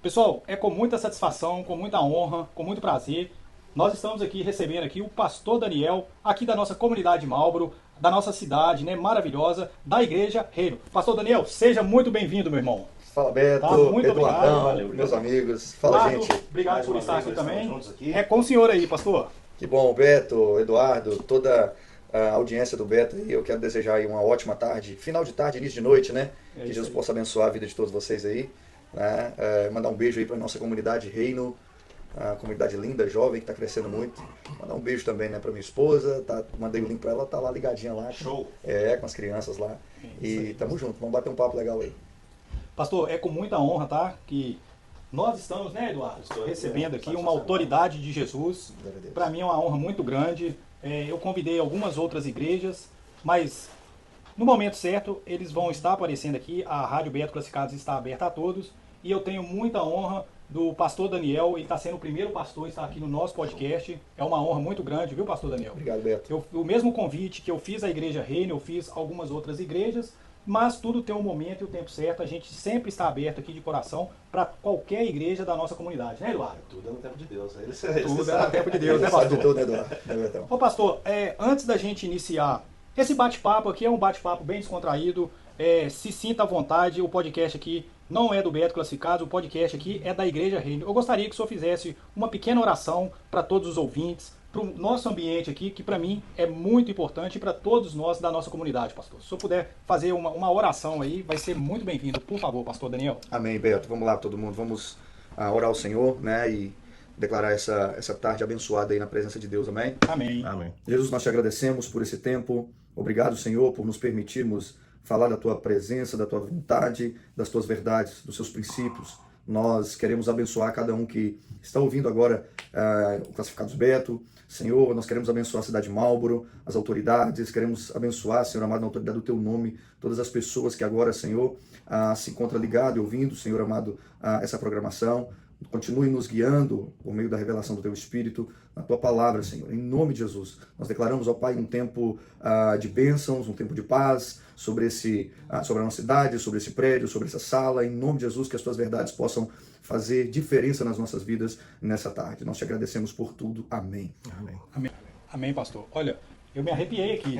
Pessoal, é com muita satisfação, com muita honra, com muito prazer, nós estamos aqui recebendo aqui o pastor Daniel, aqui da nossa comunidade Marlboro, da nossa cidade, né, maravilhosa, da Igreja Reino. Pastor Daniel, seja muito bem-vindo, meu irmão. Fala Tá? Beto, Muito Eduardão, obrigado. meus amigos. Fala, Eduardo, gente. obrigado Mais por uma estar vez aqui nós estamos também. juntos aqui. É com o senhor aí, pastor. Que bom, Beto, Eduardo, toda a audiência do Beto. E eu quero desejar aí uma ótima tarde, final de tarde, início de noite, né? É Que isso Jesus aí. possa abençoar a vida de todos vocês aí. Né? Mandar um beijo aí para nossa comunidade Reino, a comunidade linda, jovem, que está crescendo muito. Mandar um beijo também, né, para minha esposa. Mandei o link para ela, tá lá ligadinha lá. Show. Com as crianças lá. Isso E aí, tamo junto, vamos bater um papo legal aí. Pastor, é com muita honra, tá? Que nós estamos, né, Eduardo, Estou recebendo aqui, aqui uma autoridade de Jesus. Glória a Deus. Para mim é uma honra muito grande. Eu convidei algumas outras igrejas, mas no momento certo eles vão estar aparecendo aqui. A Rádio Beto Classificados está aberta a todos. E eu tenho muita honra do pastor Daniel. Ele está sendo o primeiro pastor a estar aqui no nosso podcast. É uma honra muito grande, viu, pastor Daniel? Obrigado, Beto. O mesmo convite que eu fiz à Igreja Reino, eu fiz algumas outras igrejas, mas tudo tem um momento e o tempo certo. A gente sempre está aberto aqui de coração para qualquer igreja da nossa comunidade, né, Eduardo? Tudo é no tempo de Deus. Ele Tudo é no tempo de Deus, né, Sabe de pastor? tudo, né, Eduardo? Né, Betão? Ô, pastor, antes da gente iniciar, esse bate-papo aqui é um bate-papo bem descontraído. Se sinta à vontade, o podcast aqui não é do Beto Classificados, o podcast aqui é da Igreja Reino. Eu gostaria que o senhor fizesse uma pequena oração para todos os ouvintes, para o nosso ambiente aqui, que para mim é muito importante, e para todos nós da nossa comunidade, pastor. Se o senhor puder fazer uma oração aí, vai ser muito bem-vindo. Por favor, pastor Daniel. Amém, Beto. Vamos lá, todo mundo. Vamos orar ao Senhor, né? E declarar essa tarde abençoada aí na presença de Deus. Amém? Amém. Amém. Jesus, nós te agradecemos por esse tempo. Obrigado, Senhor, por nos permitirmos falar da tua presença, da tua vontade, das tuas verdades, dos seus princípios. Nós queremos abençoar cada um que está ouvindo agora o Classificados Beto. Senhor, nós queremos abençoar a cidade de Marlboro, as autoridades, queremos abençoar, Senhor amado, na autoridade do teu nome, todas as pessoas que agora, Senhor, se encontram ligadas e ouvindo, Senhor amado, essa programação. Continue nos guiando por meio da revelação do Teu Espírito, na Tua Palavra, Senhor. Em nome de Jesus, nós declaramos, ó Pai, um tempo de bênçãos, um tempo de paz sobre a nossa cidade, sobre esse prédio, sobre essa sala. Em nome de Jesus, que as Tuas verdades possam fazer diferença nas nossas vidas nessa tarde. Nós te agradecemos por tudo. Amém. Amém. Amém, amém, pastor. Olha, eu me arrepiei aqui.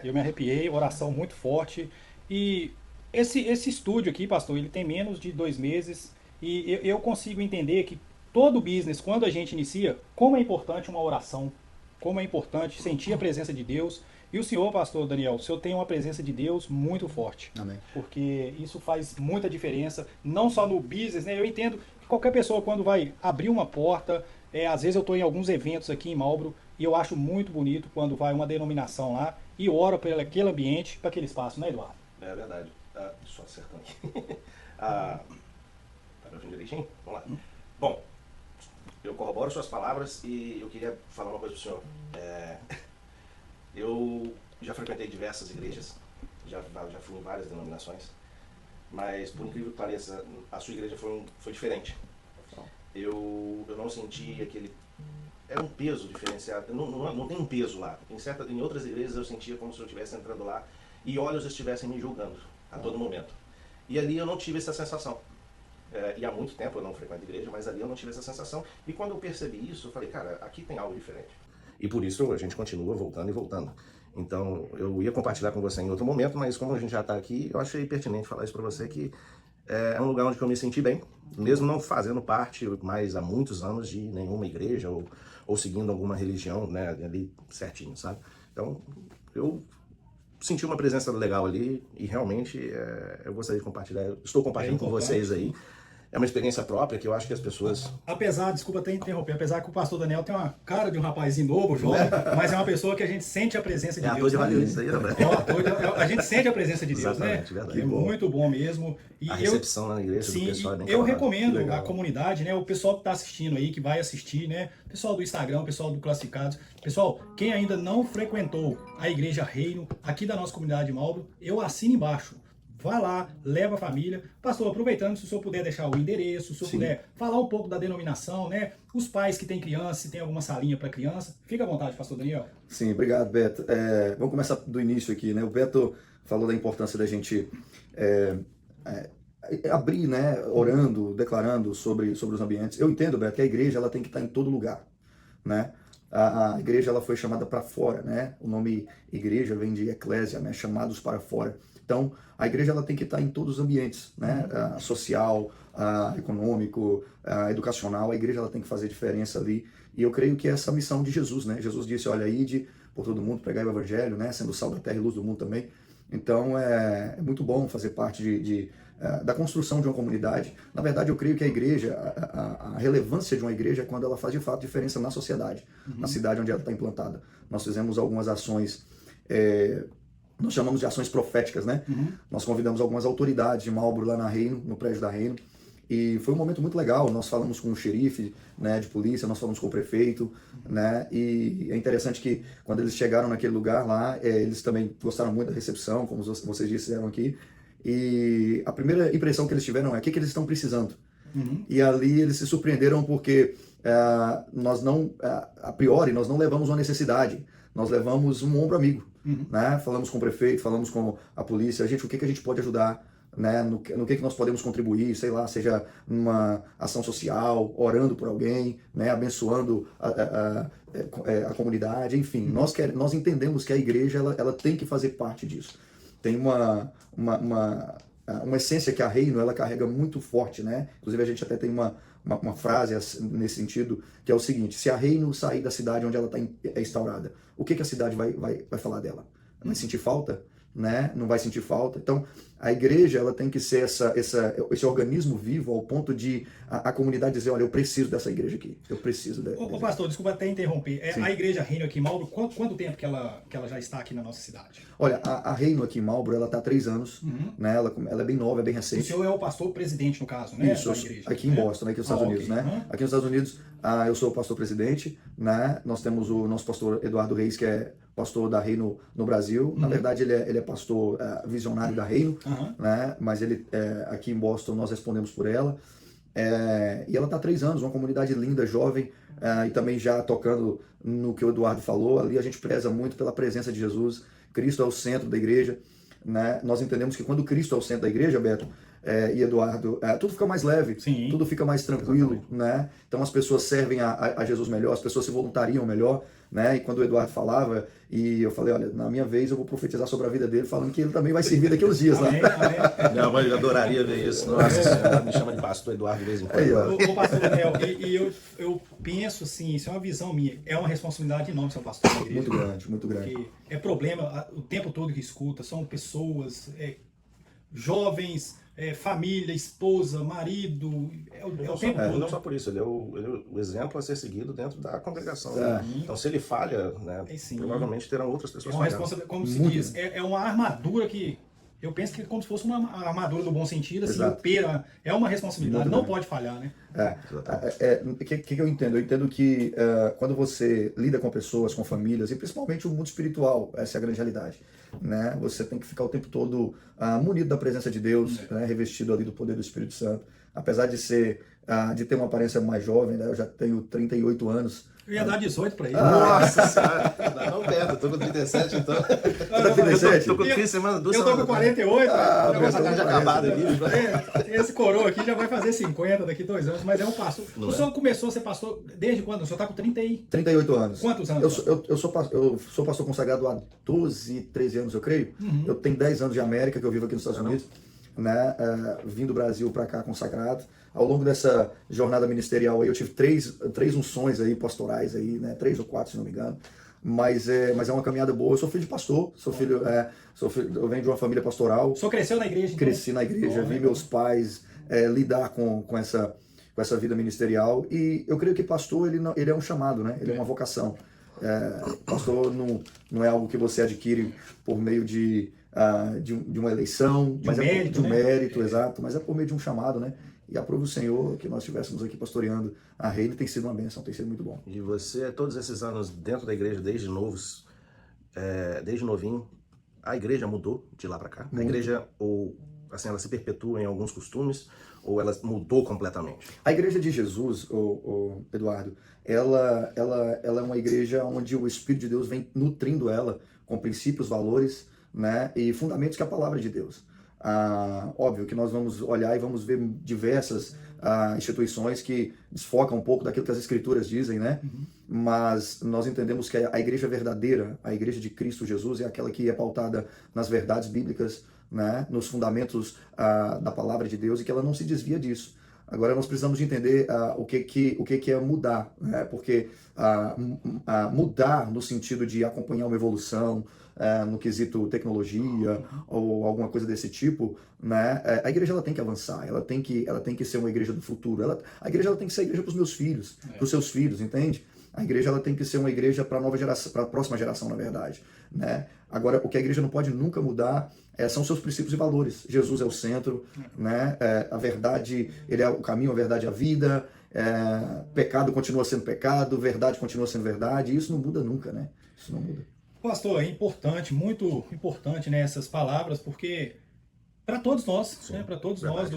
Eu me arrepiei, oração muito forte. E esse estúdio aqui, pastor, ele tem menos de 2 meses. E eu consigo entender que todo business, quando a gente inicia, como é importante uma oração, como é importante sentir a presença de Deus. E o senhor, pastor Daniel, o senhor tem uma presença de Deus muito forte. Amém. Porque isso faz muita diferença, não só no business, né? Eu entendo que qualquer pessoa, quando vai abrir uma porta, às vezes eu estou em alguns eventos aqui em Marlboro, e eu acho muito bonito quando vai uma denominação lá e ora por aquele ambiente, para aquele espaço, né, Eduardo? É verdade. Só acertando aqui. Tá me ouvindo direitinho? Vamos lá. Bom, eu corroboro suas palavras e eu queria falar uma coisa pro senhor. Eu já frequentei diversas igrejas, já fui em várias denominações, mas por incrível que pareça, a sua igreja foi diferente. Eu não senti aquele... Era um peso diferenciado, não tem um peso lá. Em outras igrejas eu sentia como se eu estivesse entrando lá e olhos estivessem me julgando a todo momento. E ali eu não tive essa sensação. E há muito tempo eu não frequento igreja, mas ali eu não tive essa sensação. E quando eu percebi isso, eu falei, cara, aqui tem algo diferente. E por isso a gente continua voltando e voltando. Então, eu ia compartilhar com você em outro momento, mas como a gente já está aqui, eu achei pertinente falar isso para você, que é um lugar onde eu me senti bem, mesmo não fazendo parte mais há muitos anos de nenhuma igreja ou seguindo alguma religião, né, ali certinho, sabe? Então, eu senti uma presença legal ali e realmente eu gostaria de compartilhar, eu estou compartilhando com vocês aí. É uma experiência própria que eu acho que as pessoas... Apesar, desculpa até interromper, apesar que o pastor Daniel tem uma cara de um rapazinho novo, jovem, mas é uma pessoa que a gente sente a presença de É Deus. ator de né? Hollywood isso aí, né? É um ator, a gente sente a presença de Deus, né? Exatamente, verdade. Que é muito bom mesmo. E A recepção na igreja do sim, pessoal é bem eu camarada. recomendo a comunidade, né? O pessoal que está assistindo aí, que vai assistir, né? O pessoal do Instagram, o pessoal do Classificados. Pessoal, quem ainda não frequentou a Igreja Reino, aqui da nossa comunidade de Marlboro, eu assino embaixo. Vá lá, leva a família. Pastor, aproveitando, se o senhor puder deixar o endereço, se o senhor puder falar um pouco da denominação, né? Os pais que têm criança, se tem alguma salinha para criança. Fica à vontade, pastor Daniel. Sim, obrigado, Beto. Vamos começar do início aqui, né? O Beto falou da importância da gente abrir, né, orando, declarando sobre os ambientes. Eu entendo, Beto, que a igreja ela tem que estar em todo lugar, né? A igreja ela foi chamada para fora, né? O nome igreja vem de eclésia, né? Chamados para fora. Então, a igreja ela tem que estar em todos os ambientes, né? Social, econômico, educacional. A igreja ela tem que fazer diferença ali. E eu creio que essa é a missão de Jesus, né? Jesus disse, olha, ide por todo mundo, pregai o evangelho, né? Sendo sal da terra e luz do mundo também. Então, é muito bom fazer parte da construção de uma comunidade. Na verdade, eu creio que a igreja, a relevância de uma igreja é quando ela faz de fato diferença na sociedade, na cidade onde ela está implantada. Nós fizemos algumas ações, nós chamamos de ações proféticas, né? Nós convidamos algumas autoridades de Marlboro lá na Reino, no prédio da Reino, e foi um momento muito legal. Nós falamos com o xerife, né, de polícia, nós falamos com o prefeito, né, e é interessante que quando eles chegaram naquele lugar lá, eles também gostaram muito da recepção, como vocês disseram aqui, e a primeira impressão que eles tiveram é o que eles estão precisando. E ali eles se surpreenderam porque nós não, a priori, nós não levamos uma necessidade, nós levamos um ombro amigo, né? Falamos com o prefeito, falamos com a polícia, o que a gente pode ajudar, né? No que nós podemos contribuir, sei lá, seja numa ação social, orando por alguém, né? Abençoando a comunidade, enfim, nós entendemos que a igreja ela tem que fazer parte disso. Tem uma essência que a Reino ela carrega muito forte, né? Inclusive a gente até tem uma frase nesse sentido, que é o seguinte: se a Reino sair da cidade onde ela está instaurada, o que a cidade vai falar dela? Vai sentir falta? Né? Não vai sentir falta. Então, a igreja ela tem que ser esse organismo vivo ao ponto de a comunidade dizer, olha, eu preciso dessa igreja aqui. Eu preciso dessa. Ô pastor, desculpa até interromper. A igreja Reino aqui em Marlboro, quanto tempo que ela já está aqui na nossa cidade? Olha, a Reino aqui em Marlboro, ela está há 3 anos. Né? Ela é bem nova, é bem recente. O senhor é o pastor presidente, no caso, né? Isso, aqui em Boston, aqui nos Estados Unidos. Né? Aqui nos Estados Unidos, eu sou o pastor presidente. Né? Nós temos o nosso pastor Eduardo Reis, que é pastor da Reino no Brasil. Na verdade, ele é pastor visionário da Reino, né? Mas ele aqui em Boston nós respondemos por ela. E ela está há 3 anos, uma comunidade linda, jovem, e também já tocando no que o Eduardo falou. Ali a gente preza muito pela presença de Jesus. Cristo é o centro da igreja. Né? Nós entendemos que quando Cristo é o centro da igreja, Beto e Eduardo, tudo fica mais leve, Sim. Tudo fica mais tranquilo, né? Então as pessoas servem a Jesus melhor, as pessoas se voluntariam melhor, né? E quando o Eduardo falava, e eu falei, olha, na minha vez eu vou profetizar sobre a vida dele, falando que ele também vai servir daqui uns dias, né? Minha mãe adoraria ver isso. Nossa senhora, me chama de pastor Eduardo de vez em quando. Ô pastor Daniel, eu penso assim, isso é uma visão minha, é uma responsabilidade enorme ser um pastor da igreja. Muito grande, muito grande. Porque é problema o tempo todo que escuta, são pessoas, jovens, família, esposa, marido, o tempo todo. Não só por isso, ele é o exemplo a ser seguido dentro da congregação. Né? Então se ele falha, né, provavelmente terão outras pessoas falhando. Como se diz, é uma armadura que eu penso que é como se fosse uma armadura no bom sentido, assim, é uma responsabilidade, não pode falhar, né? O que eu entendo? Eu entendo que quando você lida com pessoas, com famílias, e principalmente o mundo espiritual, essa é a grande realidade, né? Você tem que ficar o tempo todo munido da presença de Deus, né? Revestido ali do poder do Espírito Santo. Apesar de ter uma aparência mais jovem, né? Eu já tenho 38 anos. Eu ia dar 18 pra ele. Nossa senhora, não perto, eu tô com 37 então. Você tá com 37? Tô com 30 semanas, 2 Eu tô com 48. já acabado aqui. Esse coroa aqui já vai fazer 50 daqui 2 anos, mas é um pastor. O senhor começou a ser pastor desde quando? O senhor tá com 38 anos. Quantos anos? Eu sou pastor consagrado há 12, 13 anos, eu creio. Eu tenho 10 anos de América, que eu vivo aqui nos Estados Unidos. Né, vim do Brasil para cá consagrado. Ao longo dessa jornada ministerial aí, eu tive três unções aí pastorais aí, né, 3 ou 4 se não me engano. Mas é uma caminhada boa. Eu sou filho de pastor, eu venho de uma família pastoral. O senhor cresceu na igreja? Então? Cresci na igreja, vi meus pais lidar com essa vida ministerial, e eu creio que pastor ele é um chamado, né? Ele é uma vocação. Pastor não é algo que você adquire por meio de uma eleição, mas de um mérito, exato, mas é por meio de um chamado, né? E aprove o Senhor que nós estivéssemos aqui pastoreando a Reino, tem sido uma bênção, tem sido muito bom. E você, todos esses anos dentro da igreja, desde novinho, a igreja mudou de lá para cá? A igreja, ela se perpetua em alguns costumes, ou ela mudou completamente? A igreja de Jesus, Eduardo, ela é uma igreja onde o Espírito de Deus vem nutrindo ela com princípios, valores, né, e fundamentos que é a palavra de Deus. Óbvio que nós vamos olhar e vamos ver diversas instituições que desfocam um pouco daquilo que as Escrituras dizem, né? Mas nós entendemos que a igreja verdadeira, a igreja de Cristo Jesus, é aquela que é pautada nas verdades bíblicas, né? Nos fundamentos da palavra de Deus, e que ela não se desvia disso. Agora nós precisamos de entender o que é mudar, né? Porque mudar no sentido de acompanhar uma evolução, no quesito tecnologia ou alguma coisa desse tipo, né? A igreja ela tem que avançar, ela tem que ser uma igreja do futuro. A igreja ela tem que ser a igreja para os meus filhos, para os seus filhos, entende? A igreja ela tem que ser uma igreja para a nova geração, para a próxima geração, na verdade, né? Agora, o que a igreja não pode nunca mudar são seus princípios e valores. Jesus é o centro, né? A verdade, ele é o caminho, a verdade, a vida. Pecado continua sendo pecado, verdade continua sendo verdade. E isso não muda nunca, né? Isso não muda. Pastor, é importante, muito importante, né, essas palavras, porque para todos nós, né, para todos nós,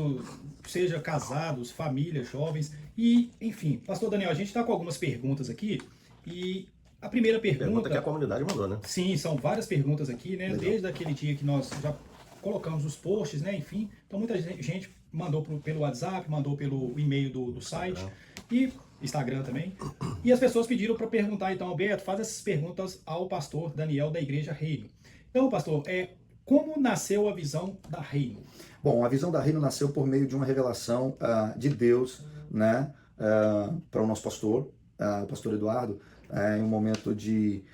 seja casados, famílias, jovens, e enfim, Pastor Daniel, a gente está com algumas perguntas aqui, e a primeira pergunta que a comunidade mandou, né? Sim, são várias perguntas aqui, né, desde aquele dia que nós já colocamos os posts, né, enfim, então muita gente mandou pelo WhatsApp, mandou pelo e-mail do site, e Instagram também. E as pessoas pediram para perguntar, então, Alberto, faz essas perguntas ao pastor Daniel da Igreja Reino. Então, pastor, como nasceu a visão da Reino? Bom, a visão da Reino nasceu por meio de uma revelação de Deus, né, para o nosso pastor, o pastor Eduardo, em um momento de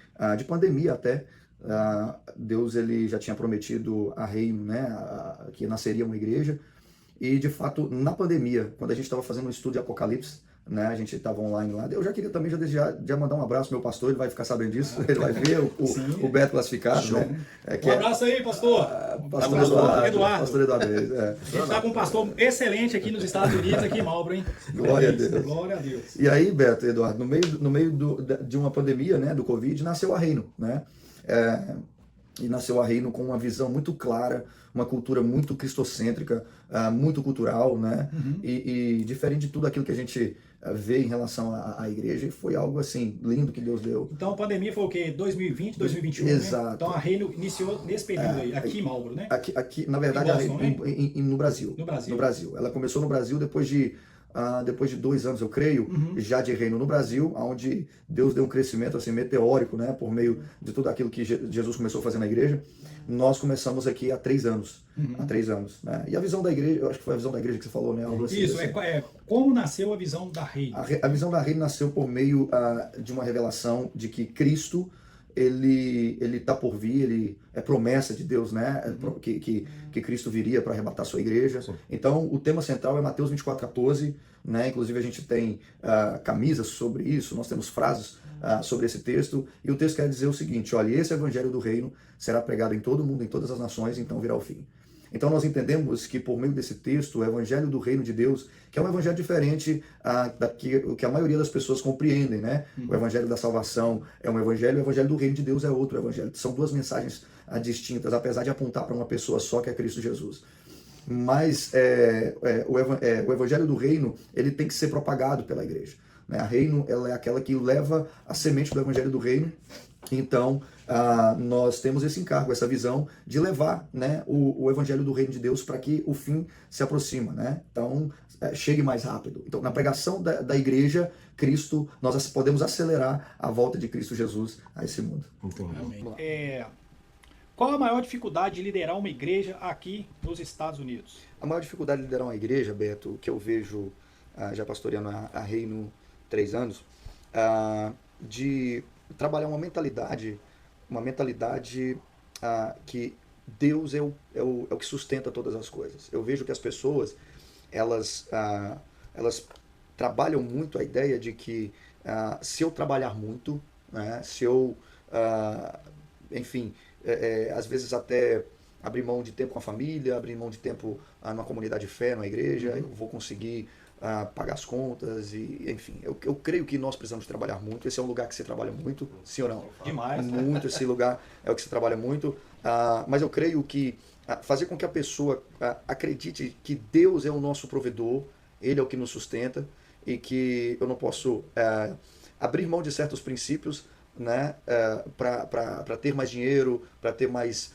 pandemia até. Deus ele já tinha prometido a Reino, né, que nasceria uma igreja. E, de fato, na pandemia, quando a gente estava fazendo um estudo de Apocalipse, né, a gente estava online lá, eu já queria também já mandar um abraço ao meu pastor, ele vai ficar sabendo disso, ele vai ver o Beto classificado. Né? Um abraço aí, pastor. Pastor Eduardo. Pastor Eduardo. A gente está com um pastor excelente aqui nos Estados Unidos, aqui em Marlboro, hein? Glória a Deus. Glória a Deus. E aí, Beto e Eduardo, no meio de uma pandemia, né, do Covid, nasceu a Reino, né? E nasceu a Reino com uma visão muito clara, uma cultura muito cristocêntrica, muito cultural, né? E diferente de tudo aquilo que a gente vê em relação à igreja, foi algo assim, lindo que Deus deu. Então a pandemia foi o quê? 2020, 2021, Exato. Né? Então a Reino iniciou nesse período aí, aqui em Marlboro, né? Aqui, na verdade, no Brasil. No Brasil. Ela começou no Brasil depois de 2 anos, eu creio, já de Reino no Brasil, onde Deus deu um crescimento assim, meteórico, né, por meio de tudo aquilo que Jesus começou a fazer na igreja. Nós começamos aqui há 3 anos. Há 3 anos. Né? E a visão da igreja, eu acho que foi a visão da igreja que você falou, né? Algo assim, isso, como nasceu a visão da Reino? A visão da Reino nasceu por meio de uma revelação de que Cristo, ele está por vir, ele é promessa de Deus, né? Que Cristo viria para arrebatar a sua igreja. Sim. Então, o tema central é Mateus 24:14, né? Inclusive, a gente tem camisas sobre isso, nós temos frases sobre esse texto, e o texto quer dizer o seguinte: olha, esse evangelho do reino será pregado em todo o mundo, em todas as nações, então virá o fim. Então nós entendemos que por meio desse texto, o evangelho do reino de Deus, que é um evangelho diferente que a maioria das pessoas compreendem, né? O evangelho da salvação é um evangelho, o evangelho do reino de Deus é outro evangelho. São 2 mensagens distintas, apesar de apontar para uma pessoa só, que é Cristo Jesus. Mas o evangelho do reino, ele tem que ser propagado pela igreja. Né? A Reino, ela é aquela que leva a semente do evangelho do reino. Então, nós temos esse encargo, essa visão de levar, né, o evangelho do reino de Deus para que o fim se aproxima, né? Então, chegue mais rápido. Então, na pregação da igreja, Cristo, nós podemos acelerar a volta de Cristo Jesus a esse mundo. Qual a maior dificuldade de liderar uma igreja aqui nos Estados Unidos? A maior dificuldade de liderar uma igreja, Beto, que eu vejo já pastoreando a Reino 3 anos, de trabalhar uma mentalidade que Deus é o que sustenta todas as coisas. Eu vejo que as pessoas, elas trabalham muito a ideia de que se eu trabalhar muito, né, se eu, enfim, às vezes até abrir mão de tempo com a família, abrir mão de tempo numa comunidade de fé, numa igreja, eu vou conseguir pagar as contas, e enfim, eu creio que nós precisamos trabalhar muito. Esse é um lugar que você trabalha muito, sim ou não? Demais. Muito, esse lugar é o que você trabalha muito, mas eu creio que fazer com que a pessoa acredite que Deus é o nosso provedor, Ele é o que nos sustenta, e que eu não posso abrir mão de certos princípios, né, para ter mais dinheiro, para ter mais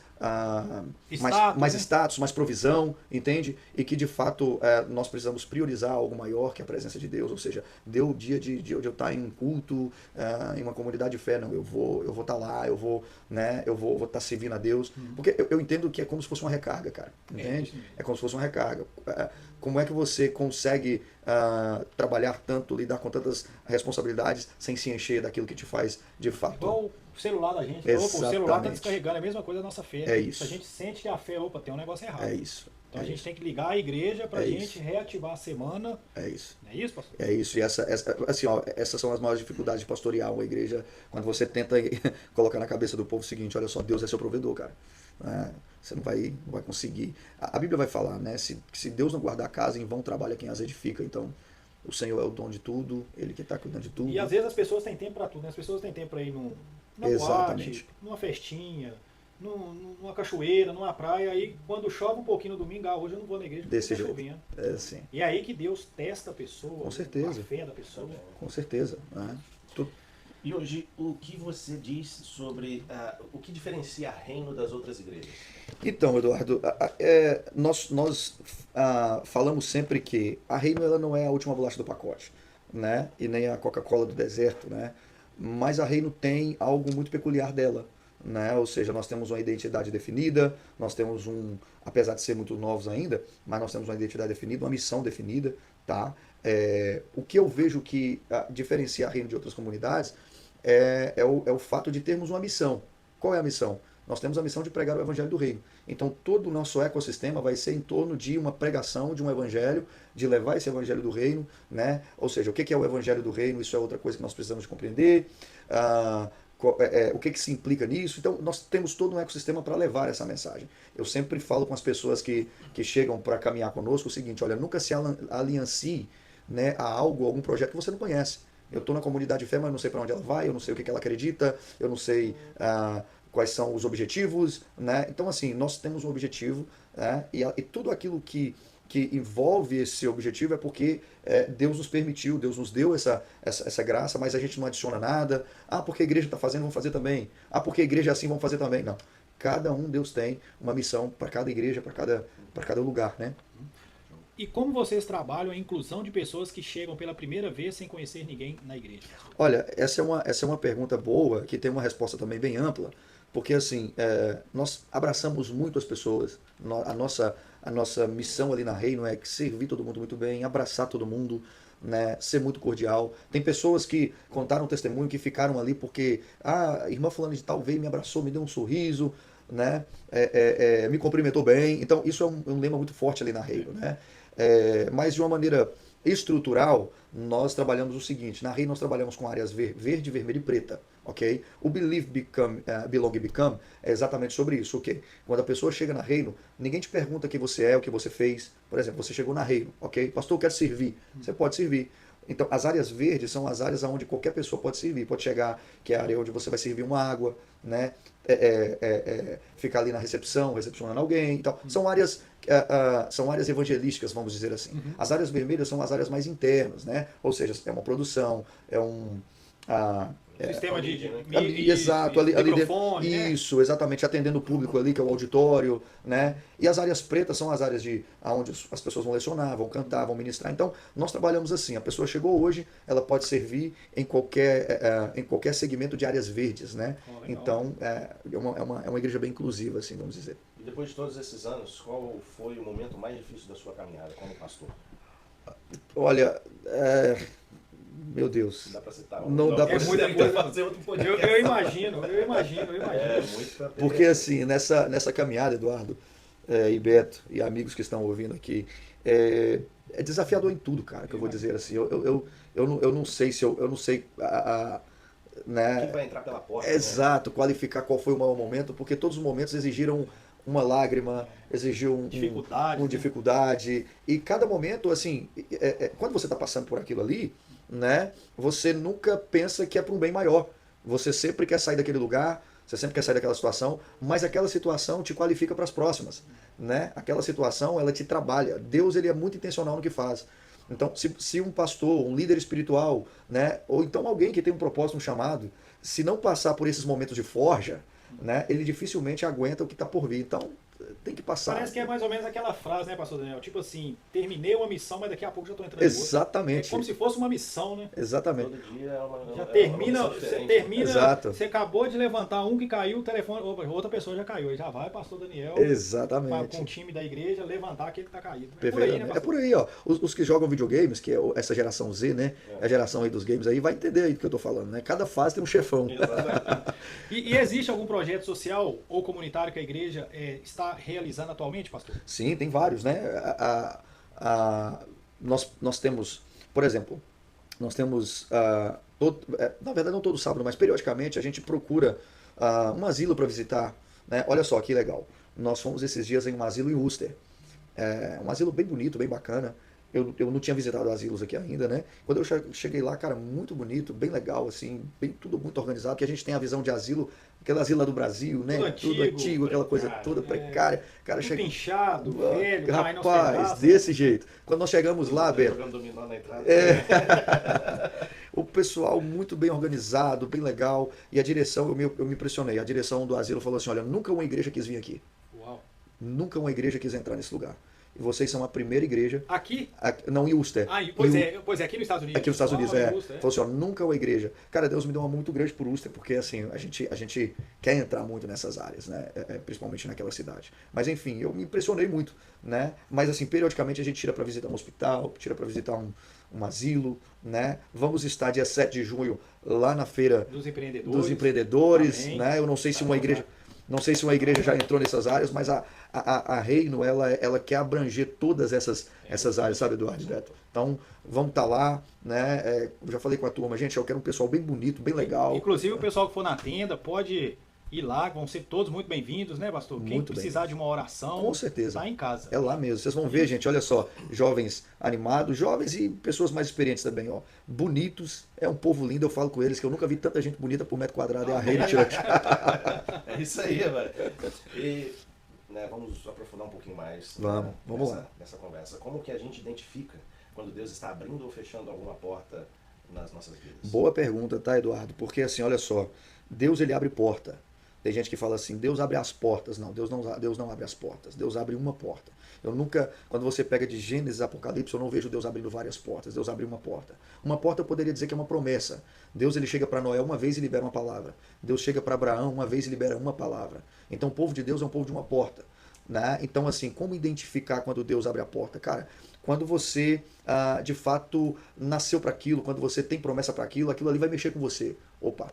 mais status, mais provisão, entende? E que de fato nós precisamos priorizar algo maior que a presença de Deus, ou seja, deu o dia de eu estar em um culto, em uma comunidade de fé, não, eu vou estar lá, eu vou estar servindo a Deus, porque eu entendo que é como se fosse uma recarga, cara, entende? É como se fosse uma recarga. Como é que você consegue trabalhar tanto, lidar com tantas responsabilidades sem se encher daquilo que te faz de fato? Igual o celular da gente. Opa, o celular está descarregando, é a mesma coisa da nossa fé. É isso. Se a gente sente que a fé, tem um negócio errado. É isso. Então a gente tem que ligar a igreja para a gente reativar a semana. É isso. Não é isso, pastor? É isso. E essas são as maiores dificuldades de pastorear uma igreja, quando você tenta colocar na cabeça do povo o seguinte: olha só, Deus é seu provedor, cara. Você não vai conseguir. A Bíblia vai falar, né? Se Deus não guardar a casa, em vão trabalha quem as edifica. Então, o Senhor é o dono de tudo, Ele que está cuidando de tudo. E às vezes as pessoas têm tempo para tudo, né? As pessoas têm tempo para ir numa boate, numa festinha, numa cachoeira, numa praia, aí quando chove um pouquinho no domingo, hoje eu não vou na igreja porque está chovendo. Sim. E é aí que Deus testa a pessoa, com certeza. a fé da pessoa. Com certeza. E hoje, o que você diz sobre o que diferencia a Reino das outras igrejas? Então, Eduardo, nós falamos sempre que a Reino ela não é a última bolacha do pacote, né? E nem a Coca-Cola do deserto, né? Mas a Reino tem algo muito peculiar dela, né? Ou seja, nós temos uma identidade definida, nós temos apesar de ser muito novos ainda, mas nós temos uma identidade definida, uma missão definida, tá? O que eu vejo que diferencia a Reino de outras comunidades é o fato de termos uma missão. Qual é a missão? Nós temos a missão de pregar o Evangelho do Reino. Então todo o nosso ecossistema vai ser em torno de uma pregação de um Evangelho, de levar esse Evangelho do Reino, né? Ou seja, o que é o Evangelho do Reino? Isso é outra coisa que nós precisamos de compreender. O que se implica nisso? Então nós temos todo um ecossistema para levar essa mensagem. Eu sempre falo com as pessoas que chegam para caminhar conosco o seguinte: olha, nunca se aliancie, né, a algum projeto que você não conhece. Eu estou na comunidade de fé, mas não sei para onde ela vai, eu não sei o que ela acredita, eu não sei quais são os objetivos, né? Então, assim, nós temos um objetivo, né? E tudo aquilo que envolve esse objetivo é porque Deus nos permitiu, Deus nos deu essa graça, mas a gente não adiciona nada. Porque a igreja está fazendo, vamos fazer também. Porque a igreja é assim, vamos fazer também. Não. Cada Deus tem uma missão para cada igreja, para cada lugar, né? E como vocês trabalham a inclusão de pessoas que chegam pela primeira vez sem conhecer ninguém na igreja? Olha, essa é uma pergunta boa, que tem uma resposta também bem ampla, porque assim, nós abraçamos muito as pessoas. A nossa missão ali na Reino é servir todo mundo muito bem, abraçar todo mundo, né, ser muito cordial. Tem pessoas que contaram testemunho, que ficaram ali porque a irmã fulana de tal veio, me abraçou, me deu um sorriso, né, me cumprimentou bem. Então isso é um lema muito forte ali na Reino, né? Mas de uma maneira estrutural, nós trabalhamos o seguinte: na Reino nós trabalhamos com áreas verde, vermelha e preta, ok? O Believe, Belong e Become é exatamente sobre isso, ok? Quando a pessoa chega na Reino, ninguém te pergunta quem você é, o que você fez. Por exemplo, você chegou na Reino, ok? Pastor, eu quero servir. Você pode servir. Então, as áreas verdes são as áreas onde qualquer pessoa pode servir. Pode chegar, que é a área onde você vai servir uma água, né? Ficar ali na recepção, recepcionando alguém e tal. São áreas evangelísticas, vamos dizer assim. As áreas vermelhas são as áreas mais internas, né? Ou seja, é uma produção, é um... sistema exato, ali microfone, dentro, né? Isso, exatamente, atendendo o público ali, que é o auditório, né? E as áreas pretas são as áreas onde as pessoas vão lecionar, vão cantar, vão ministrar. Então, nós trabalhamos assim: a pessoa chegou hoje, ela pode servir em qualquer segmento de áreas verdes, né? Então, é uma igreja bem inclusiva, assim, vamos dizer. E depois de todos esses anos, qual foi o momento mais difícil da sua caminhada como pastor? Olha, meu Deus. Não dá pra citar. Não dá pra citar. Eu imagino. Muito porque assim, nessa caminhada, Eduardo e Beto e amigos que estão ouvindo aqui, é desafiador em tudo, cara, que eu vou dizer assim. Eu não sei se eu não sei né? Quem vai entrar pela porta? Exato, né? Qualificar qual foi o maior momento, porque todos os momentos exigiram uma lágrima, exigiu dificuldade. E cada momento, assim, quando você está passando por aquilo ali, né, você nunca pensa que é para um bem maior. Você sempre quer sair daquele lugar, você sempre quer sair daquela situação, mas aquela situação te qualifica para as próximas, né? Aquela situação, ela te trabalha. Deus, ele é muito intencional no que faz. Então, se um pastor, um líder espiritual, né, ou então alguém que tem um propósito, um chamado, se não passar por esses momentos de forja, né, ele dificilmente aguenta o que está por vir. Então, tem que passar. Parece que é mais ou menos aquela frase, né, pastor Daniel? Tipo assim, terminei uma missão, mas daqui a pouco já estou entrando em outra. É Exatamente. como se fosse uma missão, né? Exatamente. Todo dia é uma, Já é termina, uma missão você diferente. termina, Exato. você acabou de levantar um que caiu, o telefone, opa, outra pessoa já caiu. Aí já vai, pastor Daniel, Exatamente. com o time da igreja, levantar aquele que está caído. É por aí, né, Perfeitamente. É pastor? por aí, ó. Os que jogam videogames, que é essa geração Z, né? A geração aí dos games aí, vai entender aí do que eu tô falando, né? Cada fase tem um chefão. Exatamente. E existe algum projeto social ou comunitário que a igreja está realizando atualmente, pastor? Sim, tem vários, né? Nós temos, por exemplo, nós temos, na verdade não todo sábado, mas periodicamente a gente procura um asilo para visitar, né? Olha só que legal. Nós fomos esses dias em um asilo em Worcester. Um asilo bem bonito, bem bacana. Eu não tinha visitado asilos aqui ainda, né? Quando eu cheguei lá, cara, muito bonito, bem legal, assim, bem, tudo muito organizado, que a gente tem a visão de asilo, aquele asilo lá do Brasil, né? Tudo antigo, aquela coisa toda precária. Cara, tudo inchado, velho, cai nos rapaz, pedaços. desse jeito. Quando nós chegamos lá, Beto, Jogando dominó na entrada. o pessoal muito bem organizado, bem legal, e a direção, eu me impressionei, a direção do asilo falou assim, olha, nunca uma igreja quis vir aqui. Uau. Nunca uma igreja quis entrar nesse lugar. E vocês são a primeira igreja. Aqui? Não, em Worcester. Pois é, aqui nos Estados Unidos. Aqui nos Estados Unidos, Worcester, Falou assim, ó, nunca uma igreja. Cara, Deus me deu uma muito grande por Worcester, porque assim, a gente quer entrar muito nessas áreas, né? Principalmente naquela cidade. Mas enfim, eu me impressionei muito, né? Mas assim, periodicamente a gente tira para visitar um hospital, tira para visitar um asilo, né? Vamos estar dia 7 de junho lá na feira dos empreendedores, né? Eu não sei se uma igreja... Não sei se uma igreja já entrou nessas áreas, mas a Reino, ela quer abranger todas essas áreas, sabe, Eduardo e Beto? Então, vamos estar lá, né? Eu já falei com a turma, gente, eu quero um pessoal bem bonito, bem legal. Inclusive, o pessoal que for na tenda pode ir lá, vão ser todos muito bem-vindos, né, pastor? Quem Muito precisar de uma oração, com certeza. tá em casa. É lá mesmo. Vocês vão ver, gente, olha só, jovens animados, jovens e pessoas mais experientes também, ó. Bonitos, é um povo lindo, eu falo com eles que eu nunca vi tanta gente bonita por metro quadrado, é a Reino Church. É isso aí, velho. E né, vamos aprofundar um pouquinho mais vamos lá. Nessa conversa. Como que a gente identifica quando Deus está abrindo ou fechando alguma porta nas nossas vidas? Boa pergunta, tá, Eduardo? Porque assim, olha só, Deus ele abre porta. Tem gente que fala assim, Deus abre as portas. Não, Deus não abre as portas. Deus abre uma porta. Eu nunca, quando você pega de Gênesis a Apocalipse, eu não vejo Deus abrindo várias portas. Deus abre uma porta. Uma porta eu poderia dizer que é uma promessa. Deus ele chega para Noé uma vez e libera uma palavra. Deus chega para Abraão uma vez e libera uma palavra. Então o povo de Deus é um povo de uma porta. Né? Então assim, como identificar quando Deus abre a porta? Cara, quando você de fato nasceu para aquilo, quando você tem promessa para aquilo, aquilo ali vai mexer com você. Opa,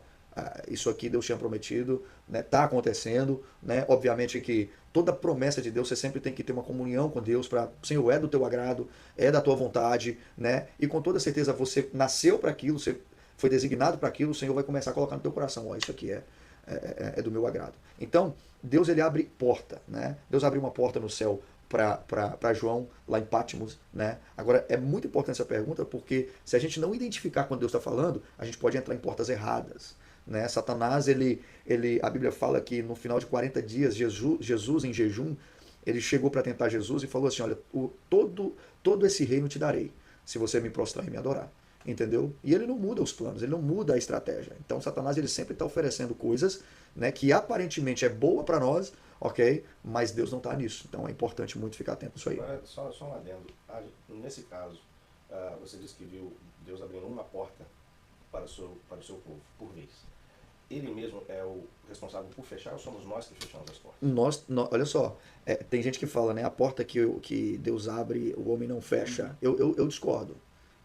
isso aqui Deus tinha prometido, né? Tá acontecendo, né? Obviamente que toda promessa de Deus você sempre tem que ter uma comunhão com Deus para, Senhor, é do teu agrado, é da tua vontade, né? E com toda certeza você nasceu para aquilo, você foi designado para aquilo, o Senhor vai começar a colocar no teu coração, ó, isso aqui é do meu agrado. Então, Deus ele abre porta, né? Deus abre uma porta no céu para João, lá em Patmos, né? Agora, é muito importante essa pergunta, porque se a gente não identificar quando Deus está falando, a gente pode entrar em portas erradas, né? Satanás, a Bíblia fala que no final de 40 dias, Jesus em jejum, ele chegou para tentar Jesus e falou assim, olha, todo esse reino te darei, se você me prostrar e me adorar. Entendeu? E ele não muda os planos, ele não muda a estratégia. Então Satanás ele sempre está oferecendo coisas, né, que aparentemente é boa para nós, ok? Mas Deus não está nisso. Então é importante muito ficar atento a isso aí. Só um adendo. Nesse caso, você disse que viu Deus abrindo uma porta para o seu povo, por vez. Ele mesmo é o responsável por fechar ou somos nós que fechamos as portas? Olha só, tem gente que fala, né, a porta que Deus abre, o homem não fecha. Eu discordo.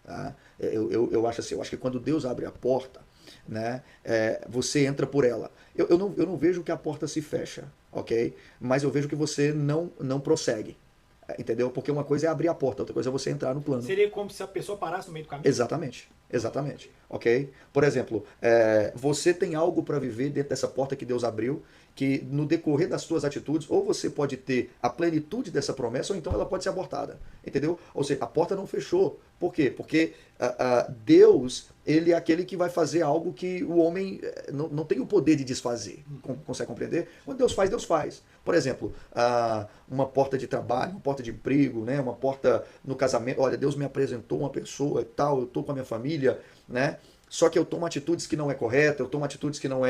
Tá? Eu acho assim, eu acho que quando Deus abre a porta, né, você entra por ela. Eu não vejo que a porta se fecha, ok? Mas eu vejo que você não prossegue. Entendeu? Porque uma coisa é abrir a porta, outra coisa é você entrar no plano. Seria como se a pessoa parasse no meio do caminho? Exatamente. Ok? Por exemplo, você tem algo para viver dentro dessa porta que Deus abriu, que no decorrer das suas atitudes, ou você pode ter a plenitude dessa promessa, ou então ela pode ser abortada. Entendeu? Ou seja, a porta não fechou. Por quê? Porque Deus, ele é aquele que vai fazer algo que o homem não tem o poder de desfazer. Consegue compreender? Quando Deus faz. Por exemplo, uma porta de trabalho, uma porta de emprego, né? Uma porta no casamento. Olha, Deus me apresentou uma pessoa e tal, eu estou com a minha família, né? Só que eu tomo atitudes que não é correta, eu tomo atitudes que não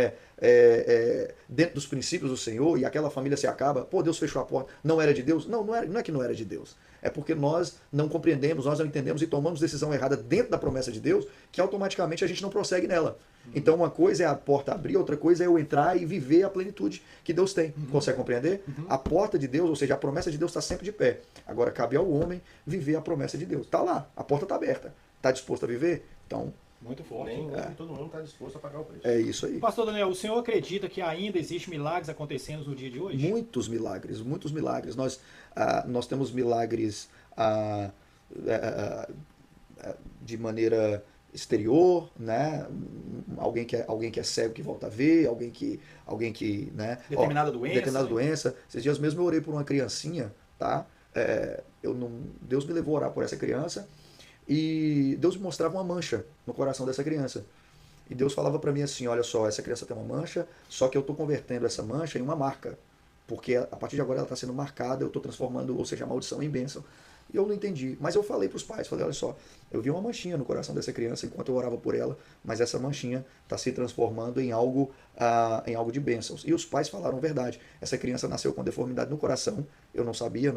dentro dos princípios do Senhor, e aquela família se acaba. Pô, Deus fechou a porta. Não era de Deus? Não, não é que não era de Deus. É porque nós não compreendemos, nós não entendemos e tomamos decisão errada dentro da promessa de Deus, que automaticamente a gente não prossegue nela. Então uma coisa é a porta abrir, outra coisa é eu entrar e viver a plenitude que Deus tem. Consegue compreender? A porta de Deus, ou seja, a promessa de Deus está sempre de pé. Agora cabe ao homem viver a promessa de Deus. Está lá, a porta está aberta. Está disposto a viver? Então, muito forte. Nem todo mundo está disposto a pagar o preço. é isso aí. Pastor Daniel, o senhor acredita que ainda existem milagres acontecendo no dia de hoje? Muitos milagres, muitos milagres. Nós temos milagres de maneira exterior, né? Alguém que é cego que volta a ver, alguém que né? Determinada doença. Determinada doença. Esses dias mesmo eu orei por uma criancinha, tá? Deus me levou a orar por essa criança. E Deus me mostrava uma mancha no coração dessa criança. E Deus falava para mim assim, olha só, essa criança tem uma mancha, só que eu estou convertendo essa mancha em uma marca. Porque a partir de agora ela está sendo marcada, eu estou transformando, ou seja, a maldição em bênção. E eu não entendi. Mas eu falei para os pais, falei, olha só, eu vi uma manchinha no coração dessa criança enquanto eu orava por ela, mas essa manchinha está se transformando em algo de bênçãos. E os pais falaram verdade. Essa criança nasceu com deformidade no coração, eu não sabia.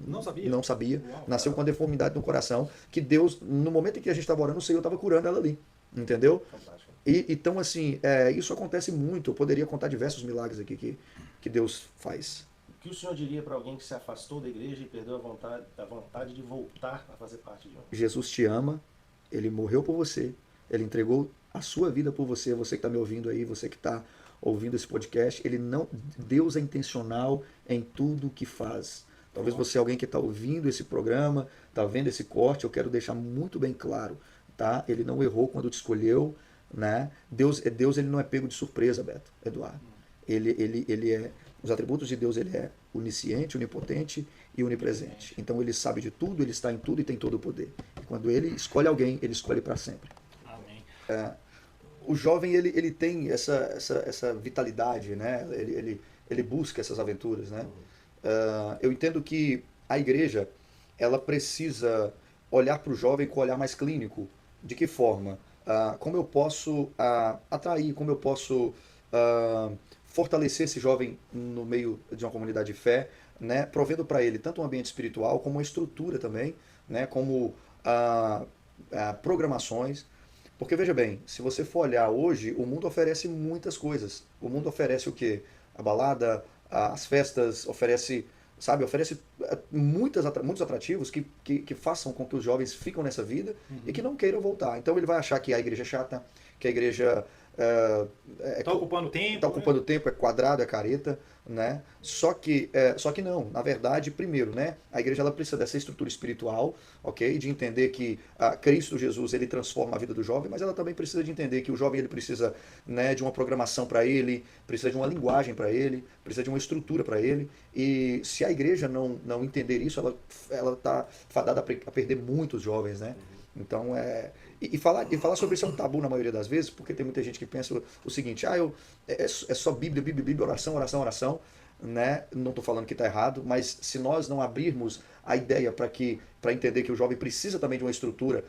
Não sabia? Não sabia. Uau, nasceu com deformidade no coração, que Deus, no momento em que a gente estava orando, o Senhor estava curando ela ali. Entendeu? Fantástico. Então, assim, isso acontece muito. Eu poderia contar diversos milagres aqui que Deus faz. O que o senhor diria para alguém que se afastou da igreja e perdeu a vontade de voltar a fazer parte de uma? Jesus te ama, Ele morreu por você, Ele entregou a sua vida por você, você que está me ouvindo aí, você que está ouvindo esse podcast. Deus é intencional em tudo que faz. Talvez você é alguém que está ouvindo esse programa, está vendo esse corte, eu quero deixar muito bem claro, tá? Ele não errou quando te escolheu, né? Deus ele não é pego de surpresa, Beto, Eduardo. Os atributos de Deus, ele é onisciente, onipotente e onipresente. Então ele sabe de tudo, ele está em tudo e tem todo o poder. E quando ele escolhe alguém, ele escolhe para sempre. Amém. O jovem, ele tem essa vitalidade, né? Ele busca essas aventuras, né? Eu entendo que a igreja, ela precisa olhar para o jovem com um olhar mais clínico. De que forma? Como eu posso atrair, como eu posso fortalecer esse jovem no meio de uma comunidade de fé, né? Provendo para ele tanto um ambiente espiritual, como uma estrutura também, né? Como programações. Porque veja bem, se você for olhar hoje, o mundo oferece muitas coisas. O mundo oferece o quê? A balada, as festas, oferece muitos atrativos que façam com que os jovens fiquem nessa vida e que não queiram voltar. Então ele vai achar que a igreja é chata, que a igreja Está ocupando tempo. Está ocupando tempo, é quadrado, é careta, né? Só que não. Na verdade, primeiro, né? A igreja ela precisa dessa estrutura espiritual, ok? De entender que Cristo Jesus ele transforma a vida do jovem, mas ela também precisa de entender que o jovem ele precisa, né, de uma programação para ele, precisa de uma linguagem para ele, precisa de uma estrutura para ele. E se a igreja não entender isso, ela está fadada a perder muitos jovens, né? Então E falar sobre isso é um tabu na maioria das vezes, porque tem muita gente que pensa o seguinte, é só Bíblia, oração, né? Não estou falando que está errado, mas se nós não abrirmos a ideia para entender que o jovem precisa também de uma estrutura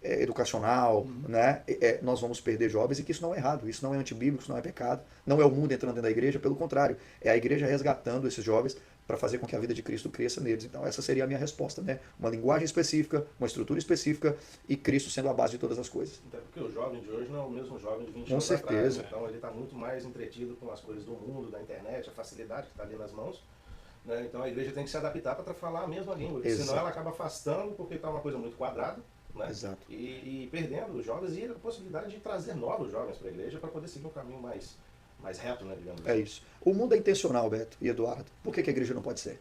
educacional, né? Nós vamos perder jovens e que isso não é errado, isso não é antibíblico, isso não é pecado, não é o mundo entrando dentro da igreja, pelo contrário, é a igreja resgatando esses jovens para fazer com que a vida de Cristo cresça neles. Então essa seria a minha resposta, né? Uma linguagem específica, uma estrutura específica e Cristo sendo a base de todas as coisas. Até porque o jovem de hoje não é o mesmo jovem de 20 com anos certeza. atrás. Então ele está muito mais entretido com as coisas do mundo, da internet, a facilidade que está ali nas mãos. Né? Então a igreja tem que se adaptar para falar a mesma língua, porque senão ela acaba afastando porque está uma coisa muito quadrada. Né? Exato. E perdendo os jovens e a possibilidade de trazer novos jovens para a igreja para poder seguir um caminho mais reto, né, digamos assim. É isso. O mundo é intencional, Beto e Eduardo. Por que a igreja não pode ser?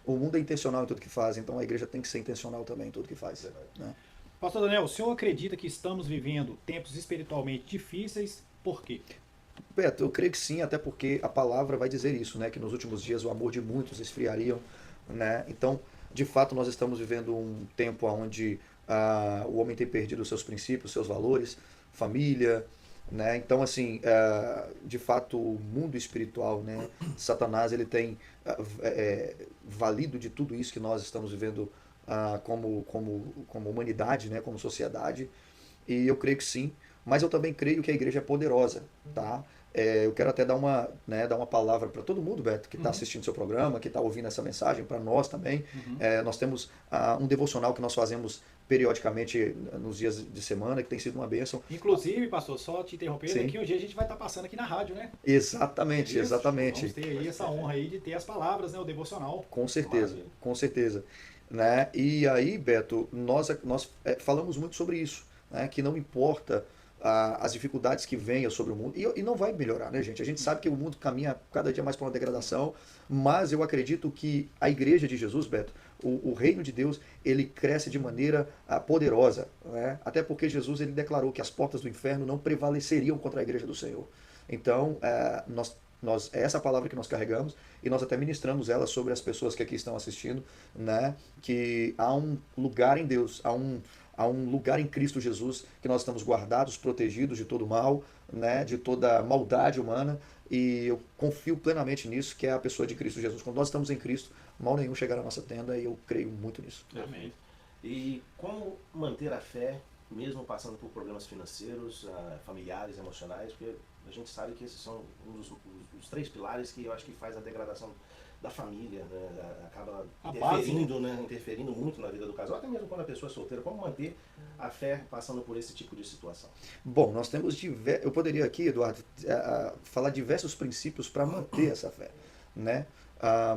O mundo é intencional em tudo que faz, então a igreja tem que ser intencional também em tudo que faz. Né? Pastor Daniel, o senhor acredita que estamos vivendo tempos espiritualmente difíceis? Por quê? Beto, eu creio que sim, até porque a palavra vai dizer isso, né? Que nos últimos dias o amor de muitos esfriariam, né? Então, de fato, nós estamos vivendo um tempo onde o homem tem perdido os seus princípios, seus valores, família, né? Então, assim, de fato, o mundo espiritual, né? Satanás, ele tem valido de tudo isso que nós estamos vivendo como humanidade, né? Como sociedade. E eu creio que sim, mas eu também creio que a igreja é poderosa, tá? Eu quero até dar uma, né, dar uma palavra para todo mundo, Beto, que está assistindo seu programa, que está ouvindo essa mensagem, para nós também. Nós temos um devocional que nós fazemos periodicamente nos dias de semana, que tem sido uma bênção. Inclusive, pastor, só te interrompendo, Sim. aqui um dia a gente vai estar passando aqui na rádio, né? Exatamente, Isso, exatamente. Vamos ter aí essa honra aí de ter as palavras, né? O devocional. Com certeza, Maravilha. com certeza. Né? E aí, Beto, nós falamos muito sobre isso, né? Que não importa as dificuldades que venham sobre o mundo, e não vai melhorar, né, gente? A gente sabe que o mundo caminha cada dia mais para uma degradação, mas eu acredito que a igreja de Jesus, Beto, o reino de Deus, ele cresce de maneira poderosa, né? Até porque Jesus ele declarou que as portas do inferno não prevaleceriam contra a igreja do Senhor. Então, é essa palavra que nós carregamos e nós até ministramos ela sobre as pessoas que aqui estão assistindo, né? Que há um lugar em Deus, há um lugar em Cristo Jesus que nós estamos guardados, protegidos de todo mal, né? De toda maldade humana, e eu confio plenamente nisso, que é a pessoa de Cristo Jesus. Quando nós estamos em Cristo, mal nenhum chegará à nossa tenda, e eu creio muito nisso. Amém. E como manter a fé, mesmo passando por problemas financeiros, familiares, emocionais, porque a gente sabe que esses são os três pilares que eu acho que faz a degradação da família, né? Acaba interferindo, né? Interferindo muito na vida do casal, até mesmo quando a pessoa é solteira. Como manter a fé passando por esse tipo de situação? Bom, nós temos eu poderia aqui, Eduardo, falar diversos princípios para manter essa fé, né?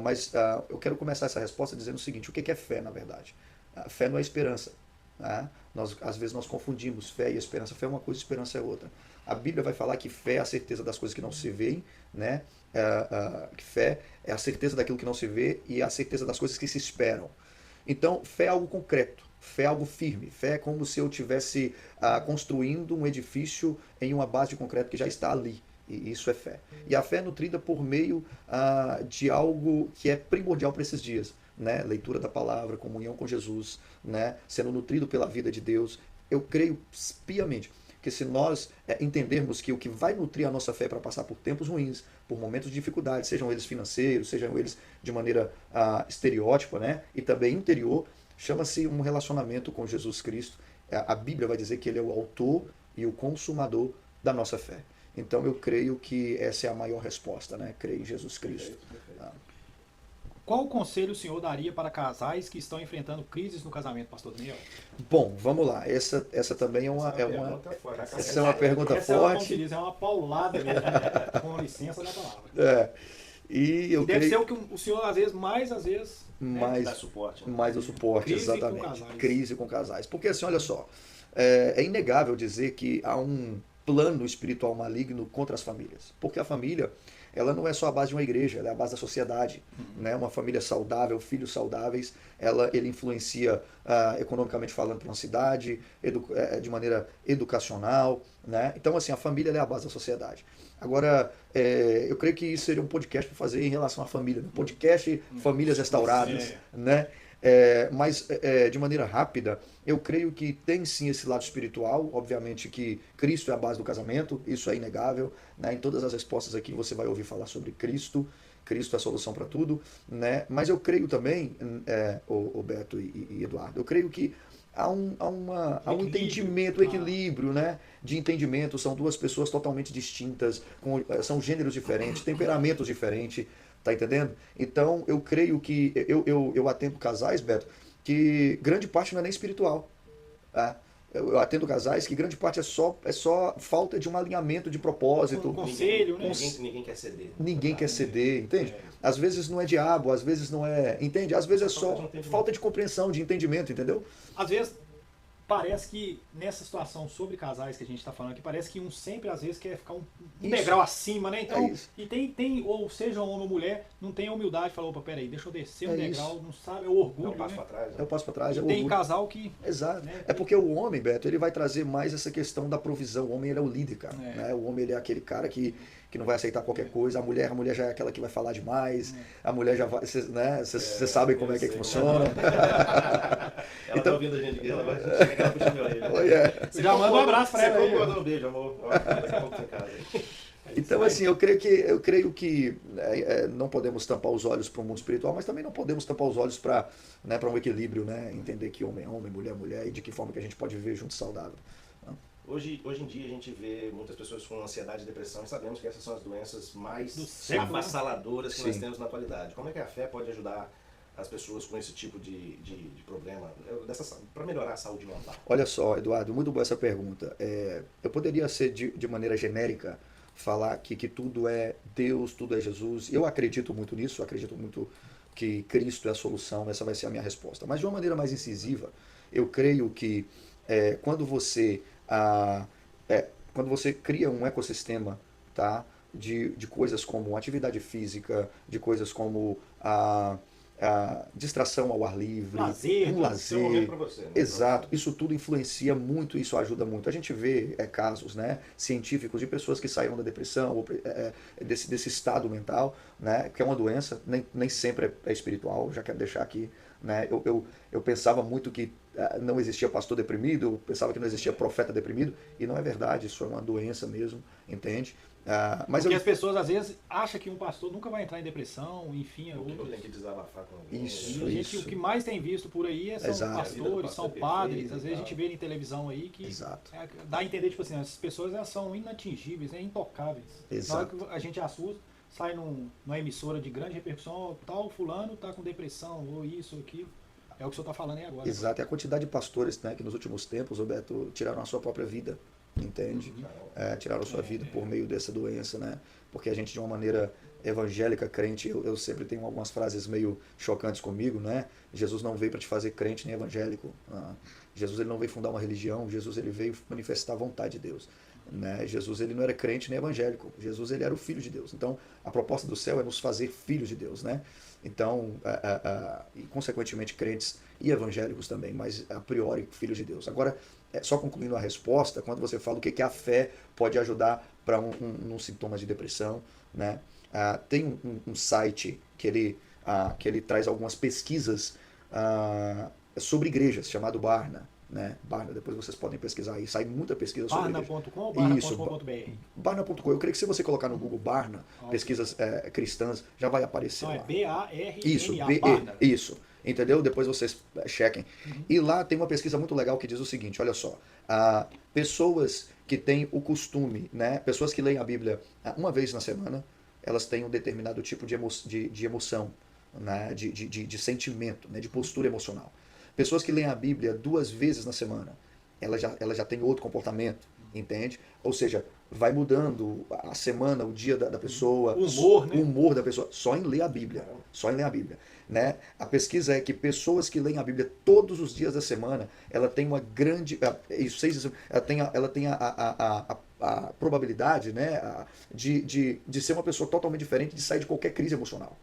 Mas eu quero começar essa resposta dizendo o seguinte: o que é fé, na verdade? Fé não é esperança. Né? Às vezes nós confundimos fé e esperança. Fé é uma coisa, esperança é outra. A Bíblia vai falar que fé é a certeza das coisas que não se veem, né? Que fé é a certeza daquilo que não se vê e a certeza das coisas que se esperam. Então, fé é algo concreto, fé é algo firme, fé é como se eu estivesse construindo um edifício em uma base de concreto que já está ali. E isso é fé. E a fé é nutrida por meio de algo que é primordial para esses dias, né? Leitura da palavra, comunhão com Jesus, né? Sendo nutrido pela vida de Deus. Eu creio piamente que se nós entendermos que o que vai nutrir a nossa fé para passar por tempos ruins, por momentos de dificuldade, sejam eles financeiros, sejam eles de maneira estereótipa, né? E também interior, chama-se um relacionamento com Jesus Cristo. A Bíblia vai dizer que ele é o autor e o consumador da nossa fé. Então eu creio que essa é a maior resposta, né? Creio em Jesus Cristo. Perfeito. Qual conselho o senhor daria para casais que estão enfrentando crises no casamento, pastor Daniel? Bom, vamos lá. Essa também essa é uma pergunta essa é uma, como forte. se diz, é uma paulada mesmo, né? Com licença da palavra. E eu Deve creio ser o que o senhor às vezes, né? Dá suporte. Né? mais o suporte, Crise exatamente. com casais. Crise com casais. Porque assim, olha só, é inegável dizer que há um plano espiritual maligno contra as famílias. Porque a família, ela não é só a base de uma igreja, ela é a base da sociedade. Né? Uma família saudável, filhos saudáveis, ele influencia economicamente falando para uma cidade, de maneira educacional. Né? Então, assim, a família é a base da sociedade. Agora, eu creio que isso seria um podcast para fazer em relação à família. Né? Podcast Famílias Restauradas. Né? Mas, de maneira rápida, eu creio que tem sim esse lado espiritual. Obviamente que Cristo é a base do casamento, isso é inegável. Né? Em todas as respostas aqui você vai ouvir falar sobre Cristo. Cristo é a solução para tudo. Né? Mas eu creio também, o Beto e Eduardo, eu creio que há um entendimento, um equilíbrio, né? De entendimento. São duas pessoas totalmente distintas, são gêneros diferentes, temperamentos diferentes. Tá entendendo? Então, eu creio que eu atendo casais, Beto, que grande parte não é nem espiritual. Tá? Eu atendo casais que grande parte é só falta de um alinhamento de propósito. Um conselho, né? Ninguém quer ceder. Ninguém quer ceder, entende? Às vezes não é diabo, às vezes não é. Entende? Às vezes é só falta de compreensão, de entendimento, entendeu? Às vezes parece que nessa situação sobre casais que a gente está falando aqui, parece que um sempre às vezes quer ficar um degrau acima, né? Então, e tem, ou seja, homem ou mulher, não tem a humildade, fala, opa, peraí, deixa eu descer um degrau, não sabe, é o orgulho. É um passo né? para trás. Né? É o passo para trás. Tem casal que. Exato. Né? É porque o homem, Beto, ele vai trazer mais essa questão da provisão. O homem, ele é o líder, cara. Né? O homem, ele é aquele cara que não vai aceitar qualquer coisa. A mulher já é aquela que vai falar demais. A mulher já vai, né? Vocês sabem como é que funciona. Ela tá ouvindo a gente aqui, ela vai chegar puxando minha orelha. Já manda um abraço pra ela aí. Um beijo, amor. Daqui a pouco em casa. Então, assim, eu creio que não podemos tampar os olhos para o mundo espiritual, mas também não podemos tampar os olhos para um equilíbrio, né? Entender que homem é homem, mulher é mulher, e de que forma que a gente pode viver junto saudável. Hoje em dia a gente vê muitas pessoas com ansiedade e depressão e sabemos que essas são as doenças mais Do século, né? avassaladoras que nós Sim. temos na atualidade. Como é que a fé pode ajudar as pessoas com esse tipo de problema para melhorar a saúde mental? Olha só, Eduardo, muito boa essa pergunta. Eu poderia ser de maneira genérica falar que tudo é Deus, tudo é Jesus. Eu acredito muito nisso, eu acredito muito que Cristo é a solução, essa vai ser a minha resposta. Mas de uma maneira mais incisiva, eu creio que quando você ah, quando você cria um ecossistema, tá, de coisas como atividade física, de coisas como a distração ao ar livre, Lazer, um né? Esse é o momento lazer. para você, né? Exato, isso tudo influencia muito, isso ajuda muito. A gente vê casos, né, científicos de pessoas que saíram da depressão, ou, desse estado mental, né, que é uma doença, nem sempre é espiritual, já quero deixar aqui. Né, eu pensava muito que não existia pastor deprimido, eu pensava que não existia profeta deprimido, e não é verdade, isso é uma doença mesmo, entende? Mas Porque as pessoas às vezes acham que um pastor nunca vai entrar em depressão, enfim. O que eu tenho que desabafar com alguém. Isso. E a gente, o que mais tem visto por aí são Exato. pastores, são A vida do pastor é padres. perfeita Às e vezes a tal. gente vê em televisão aí que Exato. dá a entender, tipo assim, essas pessoas elas são inatingíveis, intocáveis. Na hora Exato. que a gente assusta, sai numa emissora de grande repercussão, ó, tal fulano tá com depressão, ou isso, ou aquilo. É o que o senhor tá falando aí agora. Exato, e a quantidade de pastores, né, que nos últimos tempos, Roberto, tiraram a sua própria vida, entende? Tiraram a sua vida por meio dessa doença, né? Porque a gente, de uma maneira evangélica, crente, eu sempre tenho algumas frases meio chocantes comigo, né? Jesus não veio para te fazer crente nem evangélico. Jesus ele não veio fundar uma religião, Jesus ele veio manifestar a vontade de Deus. Né? Jesus ele não era crente nem evangélico, Jesus ele era o Filho de Deus. Então, a proposta do céu é nos fazer filhos de Deus, né? Então, e consequentemente crentes e evangélicos também, mas a priori filhos de Deus. Agora, só concluindo a resposta, quando você fala o que a fé pode ajudar para um sintoma de depressão, né? Tem um site que ele traz algumas pesquisas sobre igrejas, chamado Barna. Né? Barna, depois vocês podem pesquisar aí, sai muita pesquisa sobre Barna.com ou isso, barna.com.br? Barna.com. Eu creio que se você colocar no Google Barna, pesquisas cristãs, já vai aparecer Não, lá. é B-A-R-N-A, Isso, Barna. isso. Entendeu? Depois vocês chequem. E lá tem uma pesquisa muito legal que diz o seguinte, olha só, pessoas que têm o costume, né, pessoas que leem a Bíblia uma vez na semana, elas têm um determinado tipo de emoção, né, de sentimento, né, de postura emocional. Pessoas que leem a Bíblia 2 vezes na semana, ela já tem outro comportamento, entende? Ou seja, vai mudando a semana, o dia da pessoa, O humor, né? da pessoa, só em ler a Bíblia, só em ler a Bíblia. Né? A pesquisa é que pessoas que leem a Bíblia todos os dias da semana, ela tem uma grande, ela tem a probabilidade, né, de ser uma pessoa totalmente diferente, de sair de qualquer crise emocional.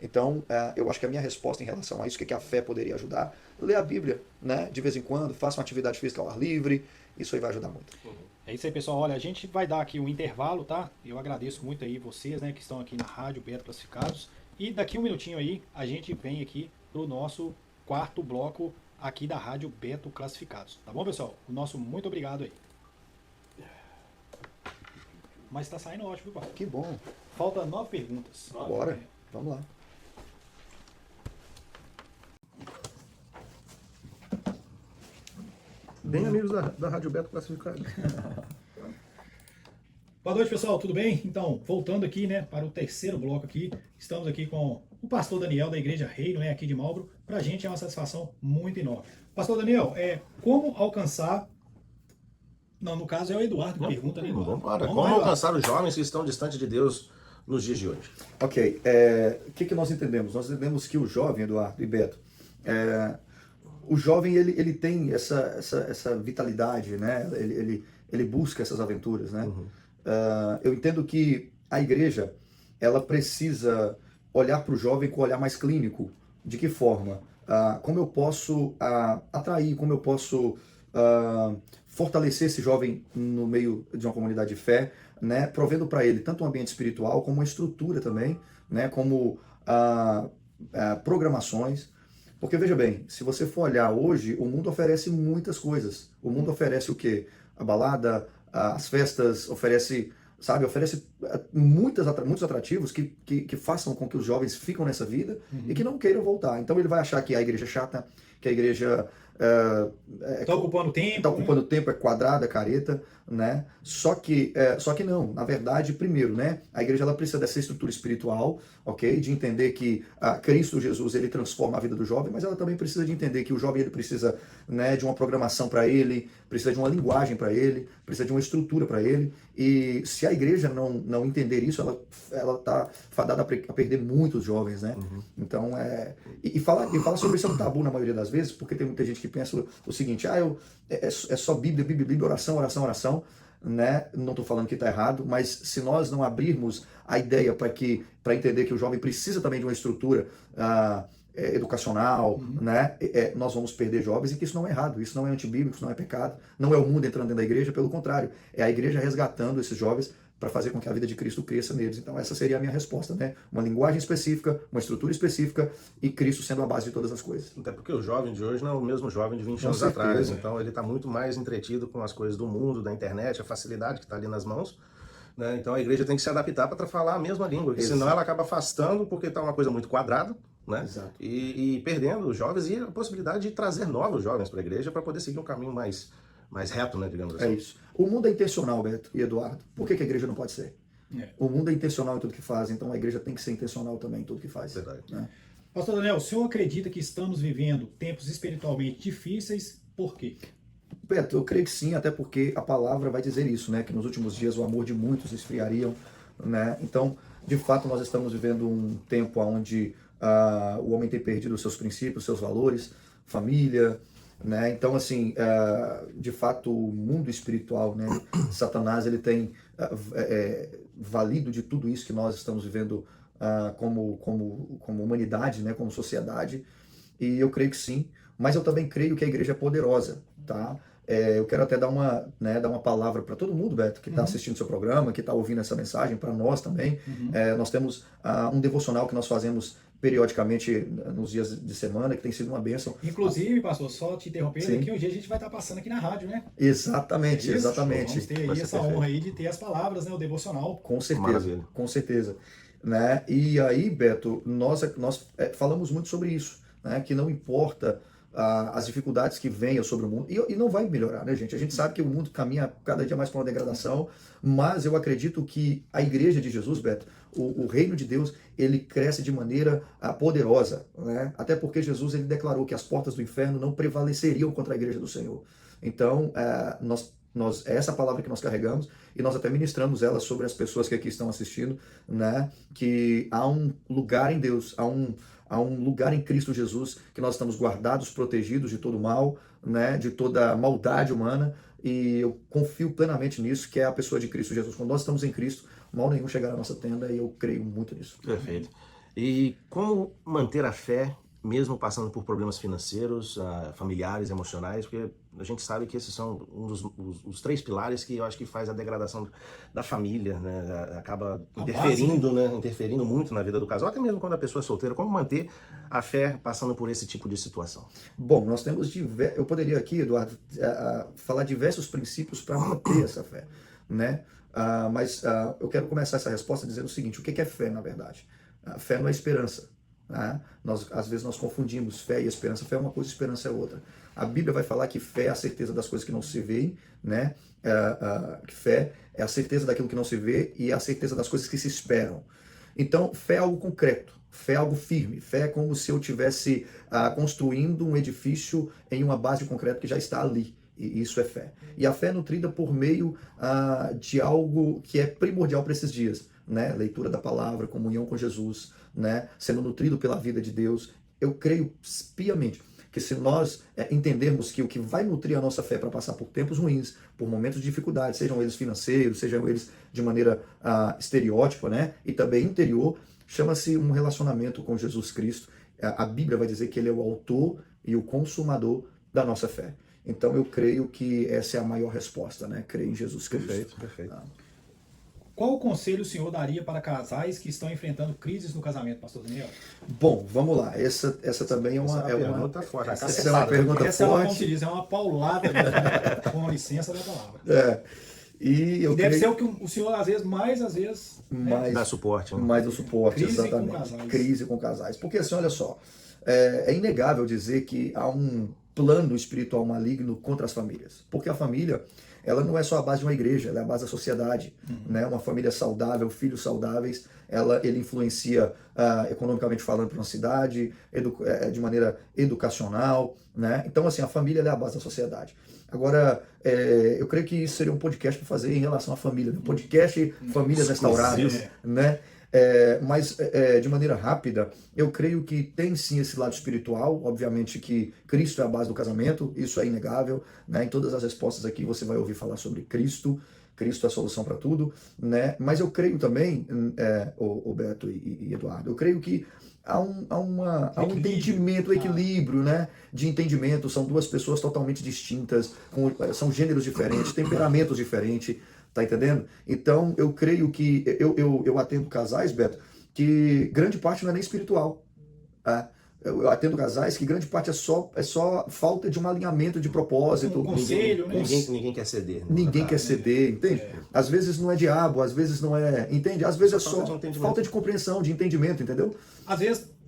Então, eu acho que a minha resposta em relação a isso, que a fé poderia ajudar, ler a Bíblia, né, de vez em quando, faça uma atividade física ao ar livre, isso aí vai ajudar muito. É isso aí, pessoal. Olha, a gente vai dar aqui um intervalo, tá? Eu agradeço muito aí vocês, né, que estão aqui na Rádio Beto Classificados. E daqui um minutinho aí, a gente vem aqui pro nosso 4º bloco aqui da Rádio Beto Classificados. Tá bom, pessoal? O nosso muito obrigado aí. Mas tá saindo ótimo, viu, pai? Que bom. Falta 9 perguntas. Bora, vamos lá. Bem amigos da Rádio Beto Classificado. Boa noite, pessoal, tudo bem? Então, voltando aqui, né, para o 3º bloco aqui, estamos aqui com o pastor Daniel da Igreja Reino, né, aqui de Marlboro. Para a gente é uma satisfação muito enorme. Pastor Daniel, como alcançar... Não, no caso é o Eduardo que pergunta, né, Eduardo? Vamos para. Vamos Como lá, alcançar os jovens que estão distantes de Deus nos dias de hoje? Ok, o que nós entendemos? Nós entendemos que o jovem, Eduardo e Beto, o jovem ele tem essa vitalidade, né? Ele busca essas aventuras, né? Eu entendo que a igreja ela precisa olhar para o jovem com um olhar mais clínico. De que forma? Como eu posso atrair, como eu posso fortalecer esse jovem no meio de uma comunidade de fé, né? Provendo para ele tanto um ambiente espiritual como uma estrutura também, né? Como programações. Porque veja bem, se você for olhar hoje, o mundo oferece muitas coisas. O mundo oferece o quê? A balada, as festas, oferece muitos atrativos que façam com que os jovens fiquem nessa vida e que não queiram voltar. Então ele vai achar que a igreja é chata, que a igreja Está ocupando tempo. Está ocupando tempo, é quadrada, careta, né? Só que não, na verdade, primeiro, né? A igreja ela precisa dessa estrutura espiritual, ok? De entender que Cristo Jesus ele transforma a vida do jovem, mas ela também precisa de entender que o jovem ele precisa, né, de uma programação para ele, precisa de uma linguagem para ele, precisa de uma estrutura para ele. E se a igreja não entender isso, ela está fadada a perder muitos jovens, né? Então, e falar sobre isso é um tabu na maioria das vezes, porque tem muita gente que pensa o seguinte, é só Bíblia, oração, né? Não estou falando que está errado, mas se nós não abrirmos a ideia para entender que o jovem precisa também de uma estrutura educacional, né? Nós vamos perder jovens, e que isso não é errado, isso não é antibíblico, isso não é pecado, não é o mundo entrando dentro da igreja, pelo contrário, é a igreja resgatando esses jovens para fazer com que a vida de Cristo cresça neles. Então essa seria a minha resposta, né? Uma linguagem específica, uma estrutura específica e Cristo sendo a base de todas as coisas. Até porque o jovem de hoje não é o mesmo jovem de 20 anos atrás, então ele está muito mais entretido com as coisas do mundo, da internet, a facilidade que está ali nas mãos, né? Então a igreja tem que se adaptar para falar a mesma língua, porque senão ela acaba afastando, porque está uma coisa muito quadrada, né? E perdendo os jovens e a possibilidade de trazer novos jovens para a igreja para poder seguir um caminho mais reto, né, digamos assim. É isso. O mundo é intencional, Beto e Eduardo. Por que a igreja não pode ser? O mundo é intencional em tudo que faz, então a igreja tem que ser intencional também em tudo que faz. Verdade. Né? Pastor Daniel, o senhor acredita que estamos vivendo tempos espiritualmente difíceis? Por quê? Beto, eu creio que sim, até porque a palavra vai dizer isso, né? Que nos últimos dias o amor de muitos esfriariam, né? Então, de fato, nós estamos vivendo um tempo onde o homem tem perdido os seus princípios, seus valores, família, né? Então, assim, de fato, o mundo espiritual, né? Satanás, ele tem valido de tudo isso que nós estamos vivendo como humanidade, né? Como sociedade, e eu creio que sim, mas eu também creio que a igreja é poderosa, tá? Eu quero até dar uma palavra para todo mundo, Beto, que está assistindo o seu programa, que está ouvindo essa mensagem, para nós também. Nós temos um devocional que nós fazemos periodicamente nos dias de semana, que tem sido uma bênção. Inclusive, pastor, só te interrompendo, daqui um dia a gente vai estar passando aqui na rádio, né? Exatamente, exatamente. Vamos ter aí essa honra aí de ter as palavras, né? O devocional. Com certeza, maravilha. Com certeza. Né? E aí, Beto, nós falamos muito sobre isso, né? Que não importa as dificuldades que venham sobre o mundo, e não vai melhorar, né, gente? A gente sabe que o mundo caminha cada dia mais para uma degradação, mas eu acredito que a igreja de Jesus, Beto, o reino de Deus, ele cresce de maneira poderosa, né? Até porque Jesus ele declarou que as portas do inferno não prevaleceriam contra a igreja do Senhor. Então, é essa palavra que nós carregamos, e nós até ministramos ela sobre as pessoas que aqui estão assistindo, né? Que há um lugar em Deus, há um lugar em Cristo Jesus, que nós estamos guardados, protegidos de todo mal, né? De toda maldade humana, e eu confio plenamente nisso, que é a pessoa de Cristo Jesus. Quando nós estamos em Cristo, mal nenhum chegará à nossa tenda, e eu creio muito nisso. Perfeito. E como manter a fé, mesmo passando por problemas financeiros, familiares, emocionais, porque a gente sabe que esses são os 3 pilares que eu acho que faz a degradação da família, né? Acaba interferindo, né? Interferindo muito na vida do casal, até mesmo quando a pessoa é solteira. Como manter a fé passando por esse tipo de situação? Bom, nós temos eu poderia aqui, Eduardo, falar diversos princípios para manter essa fé, né? Mas eu quero começar essa resposta dizendo o seguinte: o que é fé, na verdade? Fé não é esperança. Às vezes nós confundimos fé e esperança. Fé é uma coisa, esperança é outra. A Bíblia vai falar que fé é a certeza das coisas que não se veem, né? Que fé é a certeza daquilo que não se vê e é a certeza das coisas que se esperam. Então, fé é algo concreto, fé é algo firme, fé é como se eu estivesse construindo um edifício em uma base concreta que já está ali. E isso é fé. E a fé é nutrida por meio de algo que é primordial para esses dias, né? Leitura da palavra, comunhão com Jesus, né? Sendo nutrido pela vida de Deus. Eu creio piamente que se nós entendermos que o que vai nutrir a nossa fé para passar por tempos ruins, por momentos de dificuldade, sejam eles financeiros, sejam eles de maneira estereótipa, né? E também interior, chama-se um relacionamento com Jesus Cristo. A Bíblia vai dizer que ele é o autor e o consumador da nossa fé. Então eu creio que essa é a maior resposta, né? Crer em Jesus Cristo. Perfeito. Qual o conselho o senhor daria para casais que estão enfrentando crises no casamento, pastor Daniel? Bom, vamos lá. Essa também é uma pergunta forte. Essa é uma pergunta essa forte. Como se diz, é uma paulada, com licença da palavra. E deve ser o que o senhor, às vezes, mais dá suporte. Né? Mais do suporte, Crise exatamente. Com casais. Crise com casais. Porque assim, olha só, é inegável dizer que há um plano espiritual maligno contra as famílias, porque a família, ela não é só a base de uma igreja, ela é a base da sociedade, né? Uma família saudável, filhos saudáveis, ele influencia economicamente falando para uma cidade, de maneira educacional, né? Então, assim, a família ela é a base da sociedade. Agora, eu creio que isso seria um podcast para fazer em relação à família, né? Podcast Famílias Restauradas, né? Mas de maneira rápida, eu creio que tem sim esse lado espiritual. Obviamente que Cristo é a base do casamento, isso é inegável, né? Em todas as respostas aqui você vai ouvir falar sobre Cristo. Cristo é a solução para tudo, né? Mas eu creio também, o Beto e Eduardo, eu creio que há um entendimento, equilíbrio, né? De entendimento. São duas pessoas totalmente distintas, são gêneros diferentes, temperamentos diferentes. Tá entendendo? Então, eu creio que eu atendo casais, Beto, que grande parte não é nem espiritual. Tá? Eu atendo casais que grande parte é só falta de um alinhamento de propósito. Um conselho, né? Ninguém quer ceder. Ninguém quer ceder, entende? Às vezes não é diabo, às vezes não é. Entende? Às vezes é só falta de compreensão, de entendimento, entendeu? Às vezes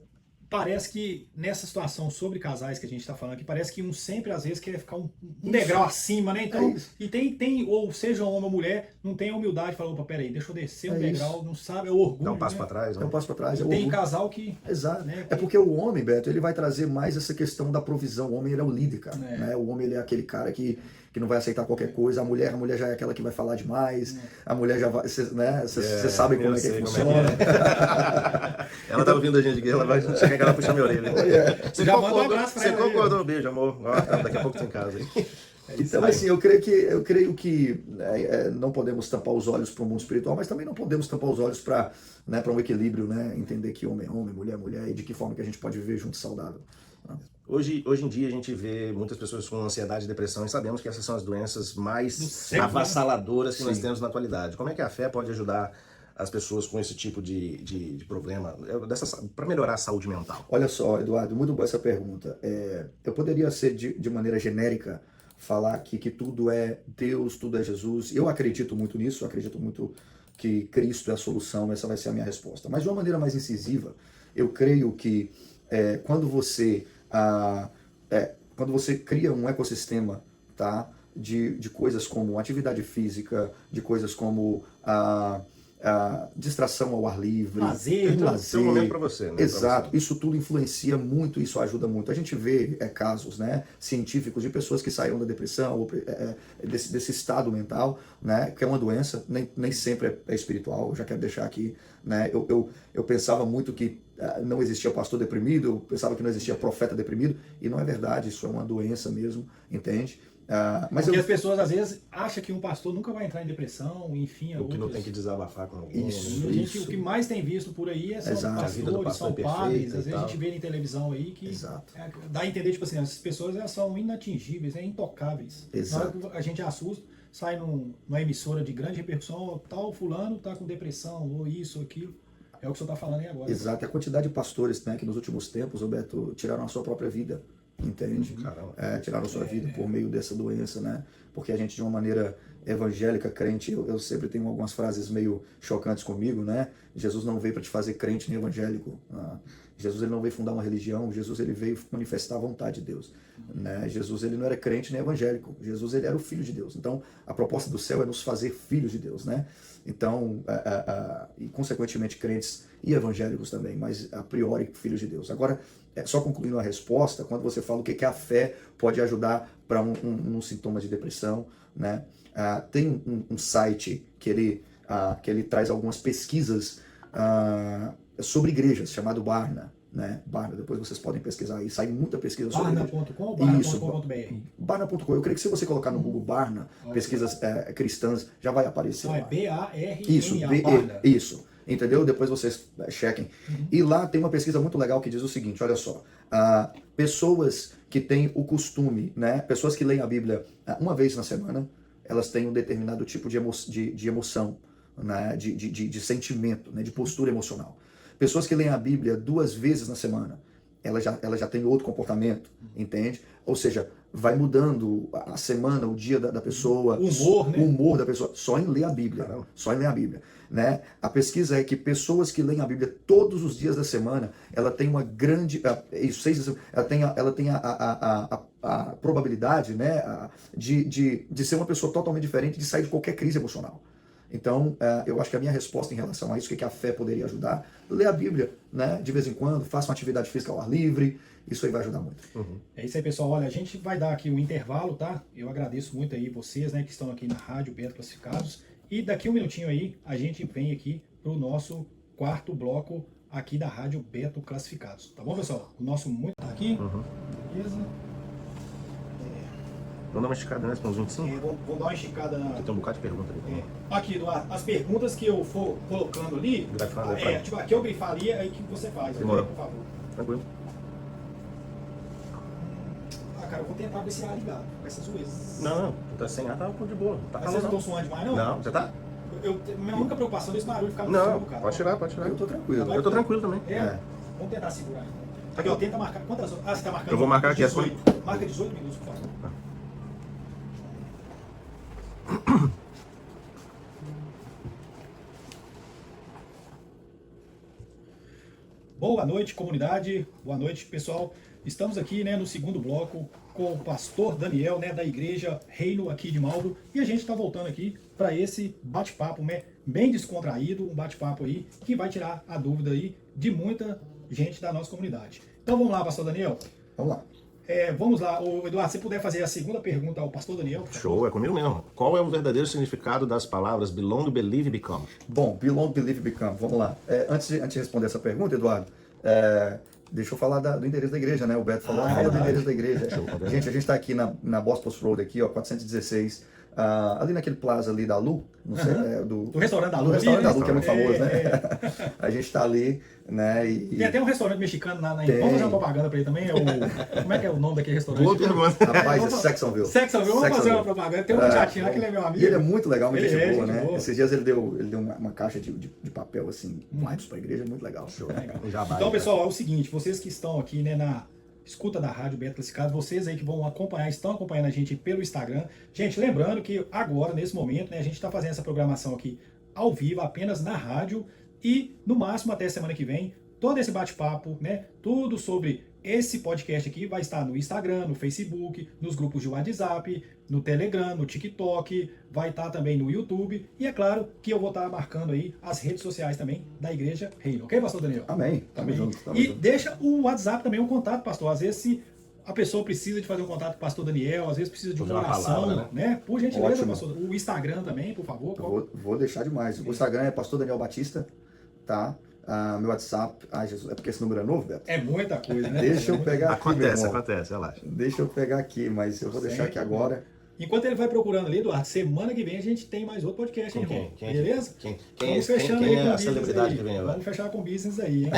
parece que nessa situação sobre casais que a gente está falando aqui, parece que um sempre às vezes quer ficar um degrau acima, né? Então, e tem, ou seja homem ou mulher, não tem a humildade de falar, opa, peraí, deixa eu descer um degrau, não sabe, é o orgulho. Dá um passo né? para trás. Dá um passo para trás. Tem casal que... Exato. Né, é porque o homem, Beto, ele vai trazer mais essa questão da provisão. O homem, ele é o líder, cara. Né? O homem, ele é aquele cara que não vai aceitar qualquer coisa. A mulher já é aquela que vai falar demais. A mulher já vai, né? Vocês sabem como é que funciona. Ela tá ouvindo a gente aqui, ela vai chegar que ela puxa minha orelha. Você concordou, beijo, amor. Daqui a pouco tem em casa, hein? Então, assim, eu creio que não podemos tampar os olhos para o mundo espiritual, mas também não podemos tampar os olhos para um equilíbrio, né? Entender que homem é homem, mulher é mulher, e de que forma que a gente pode viver junto saudável. Hoje em dia a gente vê muitas pessoas com ansiedade e depressão, e sabemos que essas são as doenças mais avassaladoras que nós temos na atualidade. Como é que a fé pode ajudar as pessoas com esse tipo de problema, para melhorar a saúde mental? Olha só, Eduardo, muito boa essa pergunta. Eu poderia ser de maneira genérica, falar aqui que tudo é Deus, tudo é Jesus. Eu acredito muito nisso, acredito muito que Cristo é a solução, essa vai ser a minha resposta. Mas de uma maneira mais incisiva, eu creio que quando você cria um ecossistema, tá, de coisas como atividade física, de coisas como distração ao ar livre, lazer, tem um momento para você, né? Exato, isso tudo influencia muito, isso ajuda muito. A gente vê casos, né, científicos de pessoas que saíram da depressão, desse estado mental, né, que é uma doença, nem sempre é espiritual. Eu já quero deixar aqui, né, eu pensava muito que não existia pastor deprimido, eu pensava que não existia profeta deprimido, e não é verdade, isso é uma doença mesmo, entende? Porque as pessoas às vezes acham que um pastor nunca vai entrar em depressão, enfim. O que não tem que desabafar com alguém. O que mais tem visto por aí são pastores, são padres, às vezes a gente vê em televisão aí que dá a entender, tipo assim, essas pessoas elas são inatingíveis, intocáveis. Exato. Na hora que a gente assusta, sai numa emissora de grande repercussão, tal fulano tá com depressão, ou isso, ou aquilo. É o que o senhor está falando aí agora. Exato. A quantidade de pastores, né, que nos últimos tempos, Roberto, tiraram a sua própria vida. Entende? Tiraram sua vida por meio dessa doença, né? Porque a gente, de uma maneira evangélica, crente, eu sempre tenho algumas frases meio chocantes comigo, né? Jesus não veio para te fazer crente nem evangélico. Jesus ele não veio fundar uma religião, Jesus ele veio manifestar a vontade de Deus. Né? Jesus ele não era crente nem evangélico, Jesus ele era o Filho de Deus. Então, a proposta do céu é nos fazer filhos de Deus, né? Então, e consequentemente crentes e evangélicos também, mas a priori filhos de Deus. Agora, só concluindo a resposta, quando você fala o que a fé pode ajudar para um sintoma de depressão, né? Tem um site que ele traz algumas pesquisas sobre igrejas, chamado Barna. Né? Barna, depois vocês podem pesquisar aí, sai muita pesquisa sobre Barna.com ou Barna.com.br? Barna.com, eu creio que se você colocar no Google Barna, pesquisas cristãs, já vai aparecer lá. É B-A-R-N-A, Barna. Isso, entendeu? Depois vocês chequem. E lá tem uma pesquisa muito legal que diz o seguinte, olha só, pessoas que têm o costume, né? Pessoas que leem a Bíblia uma vez na semana, elas têm um determinado tipo de emoção, né? de sentimento, né? De postura emocional. Pessoas que leem a Bíblia 2 vezes na semana, ela já tem outro comportamento, entende? Ou seja, vai mudando a semana, o dia da pessoa, O humor, né? o humor da pessoa, só em ler a Bíblia, Caramba. só em ler a Bíblia, né? A pesquisa é que pessoas que leem a Bíblia todos os dias da semana, ela tem uma grande, ela tem a probabilidade, né, de ser uma pessoa totalmente diferente, de sair de qualquer crise emocional. Então, eu acho que a minha resposta em relação a isso, o que a fé poderia ajudar, ler a Bíblia, né, de vez em quando, faça uma atividade física ao ar livre, isso aí vai ajudar muito. É isso aí, pessoal. Olha, a gente vai dar aqui um intervalo, tá? Eu agradeço muito aí vocês, né, que estão aqui na Rádio Beto Classificados. E daqui um minutinho aí, a gente vem aqui pro nosso quarto bloco aqui da Rádio Beto Classificados. Tá bom, pessoal? O nosso muito tá aqui. Beleza? Vamos dar uma esticada nessa para uns 25? Vou dar uma esticada na... Tem um bocado de pergunta ali. Aqui, Eduardo, as perguntas que eu for colocando ali, Grifando, tipo, aqui eu grifaria, aí que você faz, Demorou. por favor. Tranquilo. Cara, eu vou tentar ver se ar ligado, com essas zoeiras. Não, tá sem ar, tá de boa. Tá Mas vocês não estão suando demais, não? Não, já tá? Minha única preocupação desse barulho ficar no Não, fundo, cara. pode tirar, pode tirar. Eu tô tranquilo. Eu tô tranquilo também. Vamos tentar segurar. Aqui, ó, tenta marcar. Quantas horas? Você tá marcando? Eu vou marcar aqui 18. Marca 18 minutos, por favor. Boa noite, comunidade. Boa noite, pessoal. Estamos aqui, né, no segundo bloco com o pastor Daniel, né, da Igreja Reino aqui de Maldo. E a gente está voltando aqui para esse bate-papo, né, bem descontraído, um bate-papo aí que vai tirar a dúvida aí de muita gente da nossa comunidade. Então vamos lá, pastor Daniel. Vamos lá. Vamos lá, Eduardo, se puder fazer a segunda pergunta ao pastor Daniel. Show, é comigo mesmo. Qual é o verdadeiro significado das palavras belong, believe e become? Bom, belong, believe, become. Vamos lá. Antes de responder essa pergunta, Eduardo, deixa eu falar do endereço da igreja, né? O Beto falou, fala do endereço da igreja. Gente, a gente está aqui na Bosporus Road, aqui, ó, 416, ali naquele plaza ali da Lu, não sei, Do restaurante da Lu. Do restaurante da Lu, que é muito famoso, né? É. A gente está ali, né? Tem até um restaurante mexicano vamos fazer uma propaganda para ele também. Como é que é o nome daquele restaurante? Boa pergunta. Rapaz, é Saxonville. Saxonville, vamos fazer uma propaganda. Tem um muchachinho lá que ele é meu amigo. E ele é muito legal, muito gente boa, né? Boa. Esses dias ele deu uma caixa de papel, assim, mais para a igreja, muito legal. Então, pessoal, é o seguinte, vocês que estão aqui, né, na escuta da Rádio Beto Classificado, vocês aí que vão acompanhar, estão acompanhando a gente pelo Instagram. Gente, lembrando que agora, nesse momento, né, a gente está fazendo essa programação aqui ao vivo, apenas na rádio, e no máximo até semana que vem, todo esse bate-papo, né, tudo sobre esse podcast aqui vai estar no Instagram, no Facebook, nos grupos de WhatsApp, no Telegram, no TikTok, vai estar também no YouTube, e é claro que eu vou estar marcando aí as redes sociais também da Igreja Reino. Ok, pastor Daniel? Amém. Tamo junto. Deixa o WhatsApp também, um contato, pastor. Às vezes, se a pessoa precisa de fazer um contato com o pastor Daniel, às vezes precisa de uma oração, palavra, né? Por gentileza, Ótimo. pastor. O Instagram também, por favor. Vou deixar demais. O Instagram é Pastor Daniel Batista, tá? Meu WhatsApp, Jesus, é porque esse número é novo, Beto? É muita coisa, né? Deixa eu pegar aqui, meu irmão. Acontece, relaxa. Deixa eu pegar aqui, mas eu vou deixar aqui agora. Enquanto ele vai procurando ali, Eduardo, semana que vem a gente tem mais outro podcast, hein, irmão? Beleza? Quem Vamos fechando aí é com a business celebridade aí. que vem agora? Vamos fechar com business aí, hein?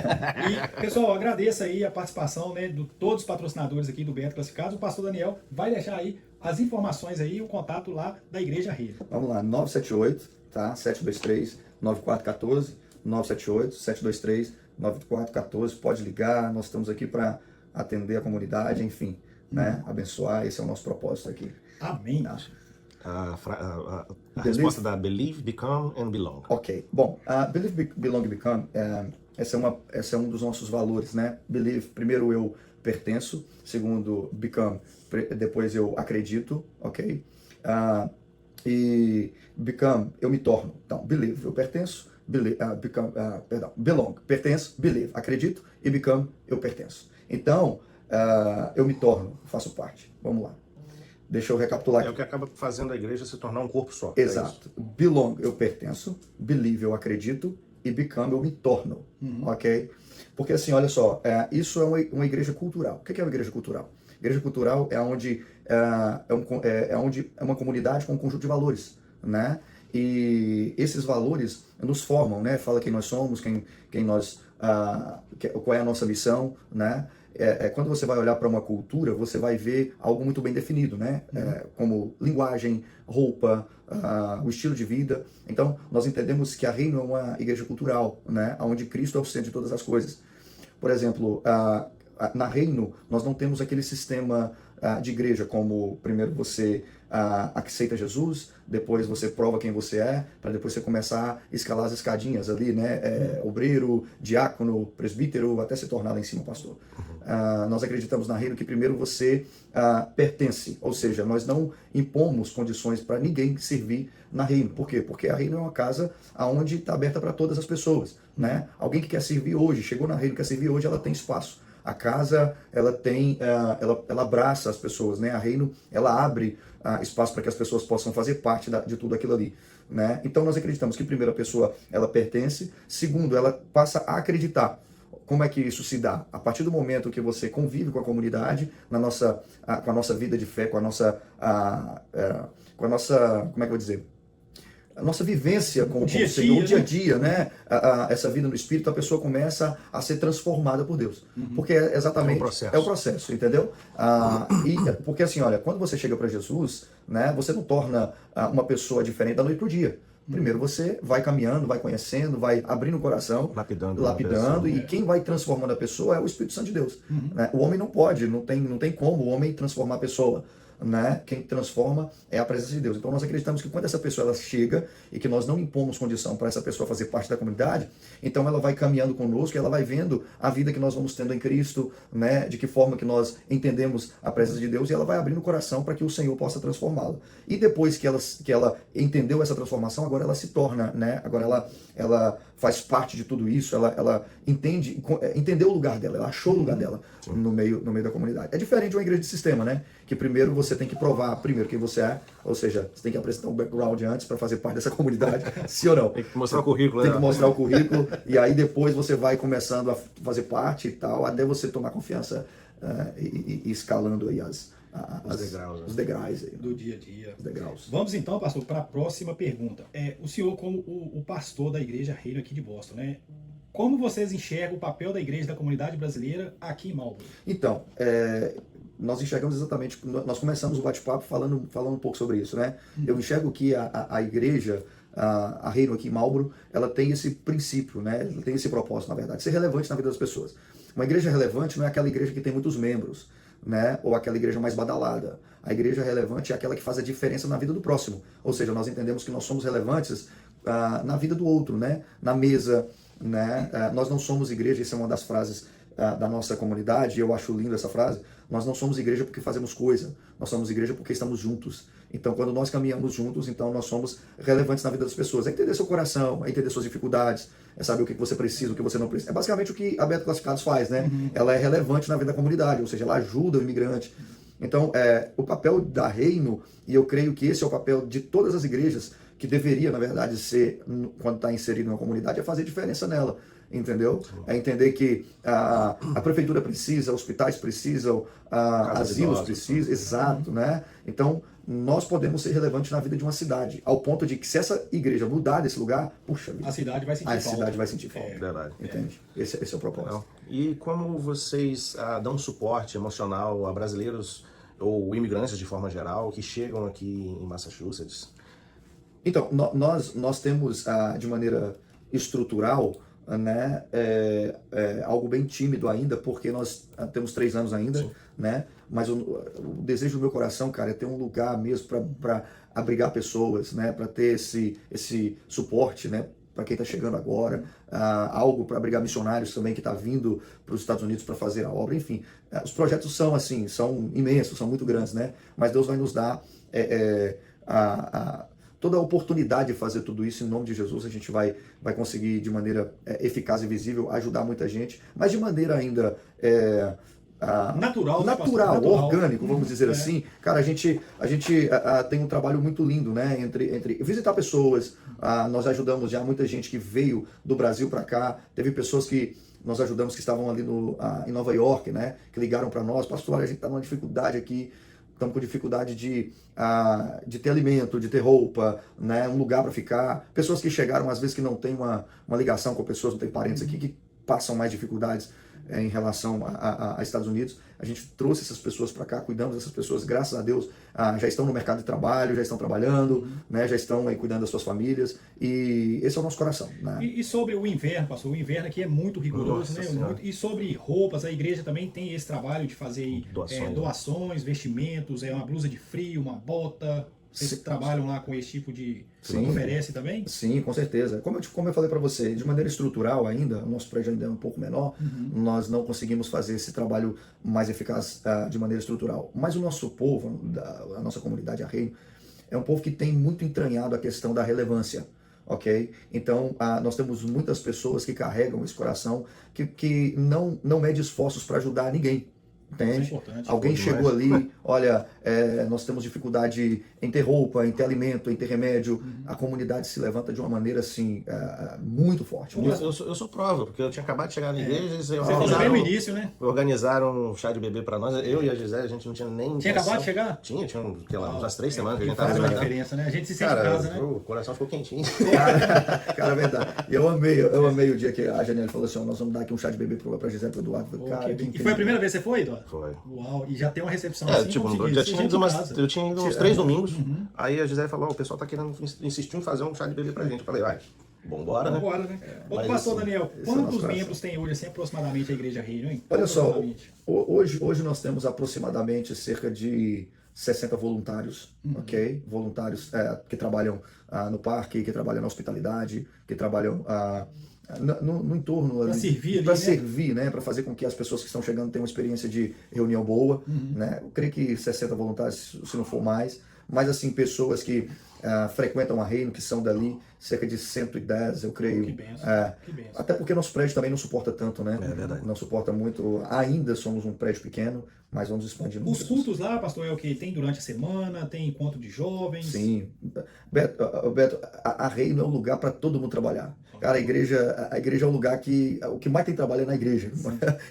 E, pessoal, agradeço aí a participação, né, de todos os patrocinadores aqui do Beto Classificados. O pastor Daniel vai deixar aí as informações aí, o contato lá da Igreja Reino. Vamos lá, 978, tá? 723-9414, 978-723-9414. Pode ligar, nós estamos aqui para atender a comunidade, enfim, né? Abençoar, esse é o nosso propósito aqui. Amém. A resposta da believe, become and belong. Ok, bom, believe, belong, become, esse é um dos nossos valores, né? Believe, primeiro eu pertenço, segundo become, depois eu acredito, ok? E become, eu me torno. Então, believe, eu pertenço, belong, pertenço, believe, acredito, e become, eu pertenço. Então, eu me torno, faço parte. Vamos lá. Deixa eu recapitular aqui. É o que acaba fazendo a igreja se tornar um corpo só. Exato. Belong, eu pertenço. Believe, eu acredito. E become, eu me torno. Ok? Porque assim, olha só, isso é uma igreja cultural. O que é uma igreja cultural? Igreja cultural é onde é uma comunidade com um conjunto de valores, né? E esses valores nos formam, né? Fala quem nós somos, qual é a nossa missão, né? Quando você vai olhar para uma cultura, você vai ver algo muito bem definido, né? Como linguagem, roupa, o estilo de vida. Então, nós entendemos que a Reino é uma igreja cultural, né? Onde Cristo é o centro de todas as coisas. Por exemplo, na Reino, nós não temos aquele sistema de igreja, como primeiro você aceita Jesus, depois você prova quem você é, para depois você começar a escalar as escadinhas ali, né? Obreiro, diácono, presbítero, até se tornar lá em cima pastor. Nós acreditamos na Reino que primeiro você pertence, ou seja, nós não impomos condições para ninguém servir na Reino. Por quê? Porque a Reino é uma casa onde está aberta para todas as pessoas, né? Alguém que quer servir hoje, chegou na Reino, quer servir hoje, ela tem espaço. A casa, ela tem, ela abraça as pessoas, né? A Reino, ela abre espaço para que as pessoas possam fazer parte de tudo aquilo ali, né? Então nós acreditamos que primeiro a pessoa, ela pertence, segundo, ela passa a acreditar. Como é que isso se dá? A partir do momento que você convive com a comunidade, com a nossa vida de fé, com a nossa, como é que eu vou dizer? A nossa vivência com o Senhor, o dia a dia, né? Essa vida no Espírito, a pessoa começa a ser transformada por Deus. Porque é exatamente é o processo, entendeu? Porque assim, olha, quando você chega para Jesus, né, você não torna uma pessoa diferente da noite para o dia. Primeiro você vai caminhando, vai conhecendo, vai abrindo o coração, lapidando, e quem vai transformando a pessoa é o Espírito Santo de Deus. Né? O homem não pode, não tem como o homem transformar a pessoa. Né? Quem transforma é a presença de Deus. Então nós acreditamos que quando essa pessoa ela chega e que nós não impomos condição para essa pessoa fazer parte da comunidade, então ela vai caminhando conosco e ela vai vendo a vida que nós vamos tendo em Cristo, né? De que forma que nós entendemos a presença de Deus, e ela vai abrindo o coração para que o Senhor possa transformá-la. E depois que ela entendeu essa transformação, agora ela se torna, né? Agora ela faz parte de tudo isso, ela entendeu o lugar dela, ela achou o lugar dela no meio da comunidade. É diferente de uma igreja de sistema, né? Que primeiro você tem que provar primeiro quem você é, ou seja, você tem que apresentar um background antes para fazer parte dessa comunidade, sim ou não? Tem que mostrar o currículo, né? Tem que mostrar o currículo, e aí depois você vai começando a fazer parte e tal, até você tomar confiança e escalando aí os degraus aí, do dia a dia. Os degraus. Vamos então, pastor, para a próxima pergunta. O senhor, como o pastor da Igreja Reino aqui de Boston, né? Como vocês enxergam o papel da igreja da comunidade brasileira aqui em Marlboro? Então, nós enxergamos exatamente, nós começamos o bate-papo falando um pouco sobre isso, né? Eu enxergo que a igreja, a Reino aqui em Marlboro, ela tem esse princípio, né? Ela tem esse propósito, na verdade, ser relevante na vida das pessoas. Uma igreja relevante não é aquela igreja que tem muitos membros, né? Ou aquela igreja mais badalada. A igreja relevante é aquela que faz a diferença na vida do próximo. Ou seja, nós entendemos que nós somos relevantes na vida do outro, né? Na mesa, né? Nós não somos igreja, essa é uma das frases da nossa comunidade, eu acho linda essa frase. Nós não somos igreja porque fazemos coisa, nós somos igreja porque estamos juntos. Então, quando nós caminhamos juntos, então nós somos relevantes na vida das pessoas. É entender seu coração, é entender suas dificuldades, é saber o que você precisa, o que você não precisa. É basicamente o que a Beto Classificados faz, né? Ela é relevante na vida da comunidade, ou seja, ela ajuda o imigrante. Então, o papel da Reino, e eu creio que esse é o papel de todas as igrejas, que deveria, na verdade, ser, quando está inserido em uma comunidade, é fazer diferença nela, entendeu? É entender que a prefeitura precisa, hospitais precisam, asilos precisam, exato, né? Então, nós podemos ser relevantes na vida de uma cidade, ao ponto de que se essa igreja mudar desse lugar, puxa vida, a cidade vai sentir falta. A cidade vai sentir falta. Verdade. Entende? Esse é o propósito. E como vocês dão suporte emocional a brasileiros ou imigrantes de forma geral que chegam aqui em Massachusetts? Então, nós temos, de maneira estrutural, né, algo bem tímido ainda, porque nós temos 3 anos ainda, né, mas o desejo do meu coração, cara, é ter um lugar mesmo para abrigar pessoas, né, para ter esse suporte, né, para quem está chegando agora, algo para abrigar missionários também que está vindo para os Estados Unidos para fazer a obra, enfim. Os projetos são assim, são imensos, são muito grandes, né, mas Deus vai nos dar toda a oportunidade de fazer tudo isso em nome de Jesus. A gente vai conseguir de maneira eficaz e visível ajudar muita gente, mas de maneira ainda natural, orgânico, vamos dizer assim. Cara, a gente tem um trabalho muito lindo, né, entre visitar pessoas. Nós ajudamos já muita gente que veio do Brasil para cá. Teve pessoas que nós ajudamos que estavam ali em Nova York, né, que ligaram para nós: pastor, a gente está numa dificuldade aqui, estamos com dificuldade de ter alimento, de ter roupa, né, um lugar para ficar. Pessoas que chegaram, às vezes, que não tem uma ligação com pessoas, não tem parentes aqui, que passam mais dificuldades. em relação a Estados Unidos. A gente trouxe essas pessoas para cá, cuidamos dessas pessoas, graças a Deus, já estão no mercado de trabalho, já estão trabalhando, né, já estão aí cuidando das suas famílias, e esse é o nosso coração. Né? E sobre o inverno, pastor, o inverno aqui é muito rigoroso, Nossa né? E sobre roupas, a igreja também tem esse trabalho de fazer doações, vestimentos, uma blusa de frio, uma bota. Vocês trabalham lá com esse tipo de... Sim. Oferece também? Sim, com certeza. Como eu falei para você, de maneira estrutural ainda, o nosso prédio ainda é um pouco menor, nós não conseguimos fazer esse trabalho mais eficaz de maneira estrutural. Mas o nosso povo, a nossa comunidade, a Reino, é um povo que tem muito entranhado a questão da relevância. Ok? Então, nós temos muitas pessoas que carregam esse coração, que não mede esforços para ajudar ninguém. Entende? Alguém chegou ali, olha, nós temos dificuldade em ter roupa, em ter alimento, em ter remédio. A comunidade se levanta de uma maneira assim, muito forte. Eu sou prova, porque eu tinha acabado de chegar na igreja e você falou bem no início, né? Organizaram um chá de bebê para nós. Eu e a Gisele, a gente não tinha nem. Tinha acabado de chegar? Tinha umas 3 semanas que a gente faz tava uma diferença, né? A gente se sente em casa, né? O coração ficou quentinho. Cara, é verdade. Eu amei o dia que a Janelle falou assim: nós vamos dar aqui um chá de bebê pra Gisele e pro Eduardo. Cara, e foi a primeira vez que você foi, Eduardo? Foi. Uau, e já tem uma recepção assim, tipo, eu tinha ido uns 3 domingos, aí a Gisele falou, o pessoal tá querendo, insistiu em fazer um chá de bebê pra gente. Eu falei, vai, vambora, né? Vambora, né? Ô, pastor Daniel, quantos membros tem hoje, assim, aproximadamente, a Igreja Reino, hein? Olha só, hoje nós temos aproximadamente cerca de 60 voluntários, ok? Voluntários que trabalham no parque, que trabalham na hospitalidade, que trabalham no entorno para servir, né? Para fazer com que as pessoas que estão chegando tenham uma experiência de reunião boa, né? Eu creio que 60 voluntários, se não for mais, mas assim, pessoas que frequentam a Reino, que são dali, cerca de 110, eu creio. Que benção, que benção. Até porque nosso prédio também não suporta tanto, né? É verdade. Não suporta muito, ainda somos um prédio pequeno, mas vamos expandir muito. Os cultos lá, pastor, é o que? Tem durante a semana, tem encontro de jovens? Sim. Beto, a Reino é um lugar para todo mundo trabalhar. Cara, a igreja é um lugar que o que mais tem trabalho é na igreja.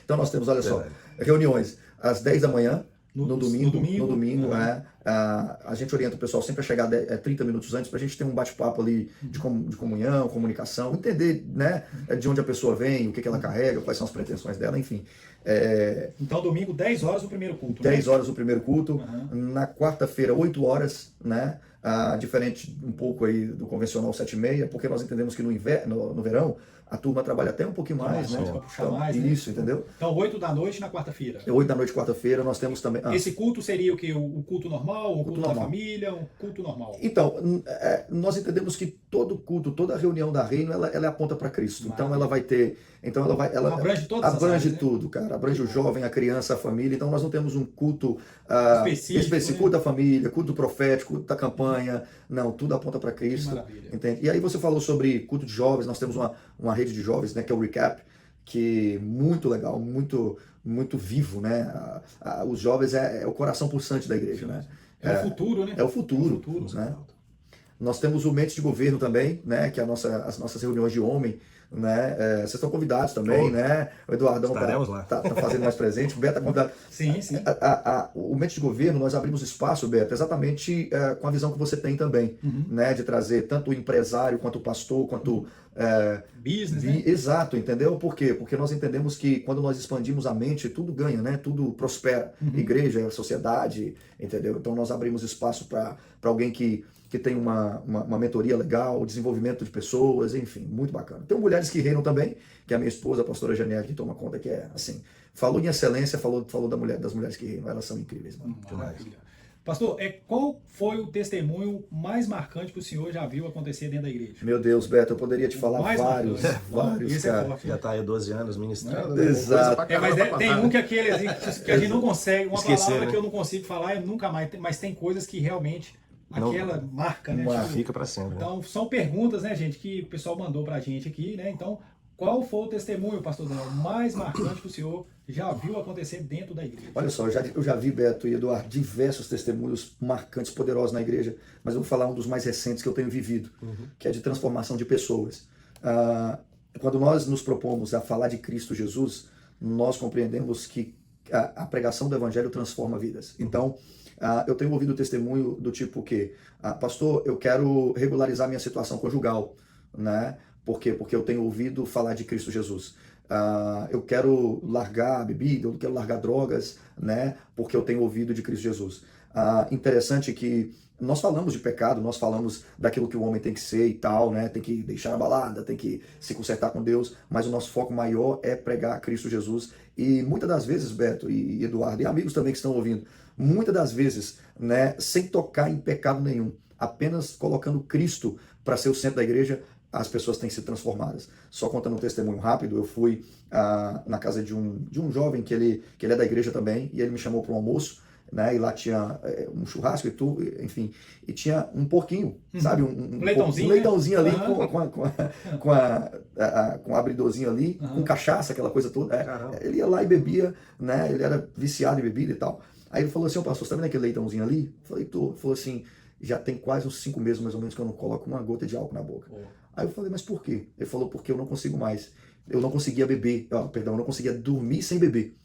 Então nós temos, olha só, reuniões às 10 da manhã, no domingo, a gente orienta o pessoal sempre a chegar 30 minutos antes para a gente ter um bate-papo ali de comunhão, comunicação, entender, né, de onde a pessoa vem, o que ela carrega, quais são as pretensões dela, enfim. Então domingo, 10 horas o primeiro culto. 10 horas o primeiro culto, na quarta-feira, 8 horas, né? Diferente um pouco aí do convencional 7h30, porque nós entendemos que no verão a turma trabalha até um pouquinho mais, né? Para puxar mais, isso, né? Entendeu? Então 8 da noite na quarta-feira. 8 da noite, quarta-feira, nós temos também... Esse culto seria o que? O culto normal, o culto da família, um culto normal? Então, nós entendemos que todo culto, toda reunião da Reino, ela aponta para Cristo. Então ela vai ter... Então ela abrange todas as áreas, tudo, né? Cara. Abrange o jovem, a criança, a família. Então nós não temos um culto específico, culto da família, culto profético, culto da campanha. Não, tudo aponta para Cristo. Entende? E aí você falou sobre culto de jovens. Nós temos uma rede de jovens, né, que é o Recap, que é muito legal, muito, muito vivo, né? Os jovens é o coração pulsante da igreja, né? É o futuro, né? É o futuro, né? Nós temos o Mente de Governo também, né? Que é as nossas reuniões de homem, né? Vocês estão convidados também, né? O Eduardão tá fazendo mais presente, o Beto tá convidado. Sim. O Mente de Governo, nós abrimos espaço, Beto, exatamente com a visão que você tem também, né? De trazer tanto o empresário, quanto o pastor, quanto... business, né? Exato, entendeu? Por quê? Porque nós entendemos que quando nós expandimos a mente, tudo ganha, né? Tudo prospera. Igreja, sociedade, entendeu? Então nós abrimos espaço para alguém que tem uma mentoria legal, desenvolvimento de pessoas, enfim, muito bacana. Tem Mulheres que Reinam também, que é a minha esposa, a pastora Janelle, que toma conta, que é assim, falou em excelência, falou das Mulheres que Reinam, elas são incríveis, mano. Pastor, qual foi o testemunho mais marcante que o senhor já viu acontecer dentro da igreja? Meu Deus, Beto, eu poderia te falar vários, esse cara. É forte. Já está aí 12 anos ministrando. Exato. Mas tem um que aquele que a gente não consegue, uma esquecer, palavra, né? Que eu não consigo falar, eu nunca mais, mas tem coisas que realmente aquela marca, né? Fica para sempre. Então, são perguntas, né, gente, que o pessoal mandou pra gente aqui, né? Então, qual foi o testemunho, pastor Daniel, mais marcante que o senhor já viu acontecer dentro da igreja? Olha só, eu já vi, Beto e Eduardo, diversos testemunhos marcantes, poderosos na igreja, mas eu vou falar um dos mais recentes que eu tenho vivido, que é de transformação de pessoas. Quando nós nos propomos a falar de Cristo Jesus, nós compreendemos que a pregação do evangelho transforma vidas. Então, eu tenho ouvido testemunho do tipo que, pastor, eu quero regularizar minha situação conjugal, né? Por quê? Porque eu tenho ouvido falar de Cristo Jesus. eu quero largar a bebida, eu quero largar drogas, né? Porque eu tenho ouvido de Cristo Jesus. Interessante que nós falamos de pecado, nós falamos daquilo que o homem tem que ser e tal, né? Tem que deixar a balada, tem que se consertar com Deus, mas o nosso foco maior é pregar Cristo Jesus. E muitas das vezes, Beto e Eduardo, e amigos também que estão ouvindo, muitas das vezes, né, sem tocar em pecado nenhum, apenas colocando Cristo para ser o centro da igreja, as pessoas têm sido transformadas. Só contando um testemunho rápido, eu fui na casa de um jovem que ele é da igreja também, e ele me chamou para um almoço, né? E lá tinha um churrasco e tudo, enfim, e tinha um porquinho, sabe? Um leitãozinho ali, com um abridorzinho ali, com cachaça, aquela coisa toda. Ele ia lá e bebia, né? Ele era viciado em bebida e tal. Aí ele falou assim: ô pastor, você tá vendo aquele leitãozinho ali? Eu falei: tô. Ele falou assim: já tem quase uns 5 meses mais ou menos que eu não coloco uma gota de álcool na boca. Aí eu falei: mas por quê? Ele falou: porque eu não consigo mais. Eu não conseguia beber, eu não conseguia dormir sem beber.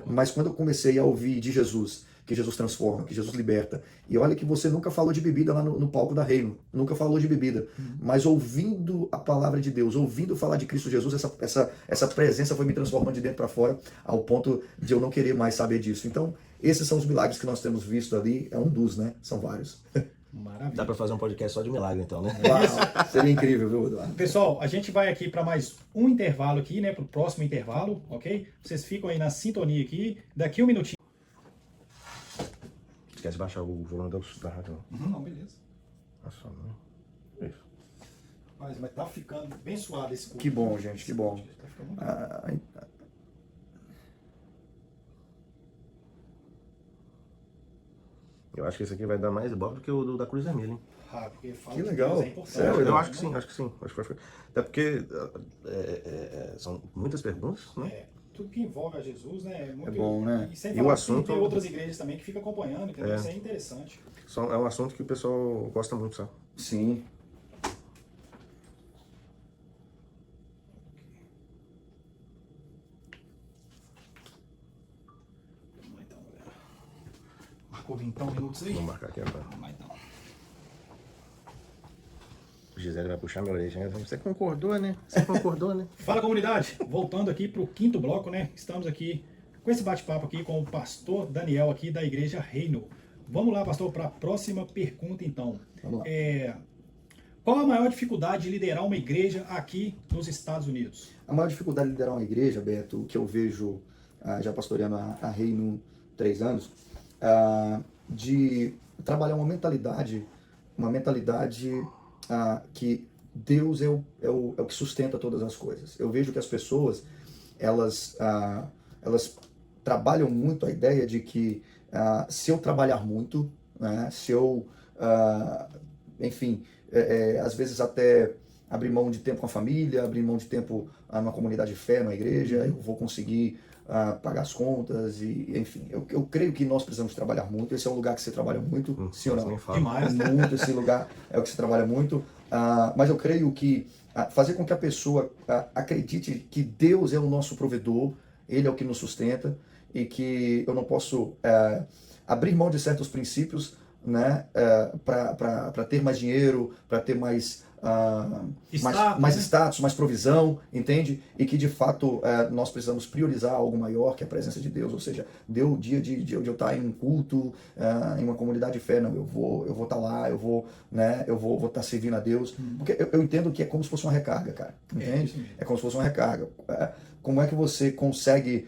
Mas quando eu comecei a ouvir de Jesus, que Jesus transforma, que Jesus liberta. E olha que você nunca falou de bebida lá no palco da Reino, nunca falou de bebida, mas ouvindo a palavra de Deus, ouvindo falar de Cristo Jesus, essa presença foi me transformando de dentro para fora, ao ponto de eu não querer mais saber disso. Então, esses são os milagres que nós temos visto ali, é um dos, né? São vários. Maravilha. Dá para fazer um podcast só de milagre, então, né? Uau, seria incrível, viu, Eduardo? Pessoal, a gente vai aqui para mais um intervalo aqui, né? Para o próximo intervalo, ok? Vocês ficam aí na sintonia aqui, daqui um minutinho. Esquece de baixar o volume da rádio. Não, beleza. Nossa, não. Isso. Mas tá ficando bem suado esse corpo. Que bom, gente, que bom. Tá ficando muito bom. Eu acho que esse aqui vai dar mais ibope do que o da Cruz Vermelha, hein? Porque fala Que de legal. Deus é importante. Sério? Eu acho que sim, acho que sim. Até porque são muitas perguntas, né? Tudo que envolve a Jesus, né? É, muito, É bom, né? E sem E falar o que assunto- tem outras igrejas também que ficam acompanhando, entendeu? Isso é interessante. É um assunto que o pessoal gosta muito, sabe? Sim. Vamos lá então, galera. Marcou 20 minutos aí? Vou marcar aqui agora. Vamos lá então. O Gisele vai puxar minha orelha. Você concordou, né? Você concordou, né? Fala, comunidade! Voltando aqui para o quinto bloco, né? Estamos aqui com esse bate-papo aqui com o pastor Daniel aqui da Igreja Reino. Vamos lá, pastor, para a próxima pergunta então. Vamos lá. Qual a maior dificuldade de liderar uma igreja aqui nos Estados Unidos? A maior dificuldade de liderar uma igreja, Beto, que eu vejo já pastoreando a Reino 3 anos, de trabalhar uma mentalidade que Deus é o que sustenta todas as coisas. Eu vejo que as pessoas, elas trabalham muito a ideia de que se eu trabalhar muito, né, se eu, enfim, às vezes até abrir mão de tempo com a família, abrir mão de tempo numa comunidade de fé, numa igreja, eu vou conseguir pagar as contas e, enfim, eu creio que nós precisamos trabalhar muito. Esse é um lugar que você trabalha muito, sim ou não? Demais. Muito, esse lugar é o que você trabalha muito, mas eu creio que fazer com que a pessoa acredite que Deus é o nosso provedor, Ele é o que nos sustenta e que eu não posso abrir mão de certos princípios, né, para ter mais dinheiro, para ter mais status, mais provisão, entende? E que de fato nós precisamos priorizar algo maior, que é a presença de Deus. Ou seja, deu o dia de eu estar em um culto, em uma comunidade de fé, não, eu vou estar lá, eu vou estar servindo a Deus, porque eu entendo que é como se fosse uma recarga, cara, entende? É como se fosse uma recarga. Como é que você consegue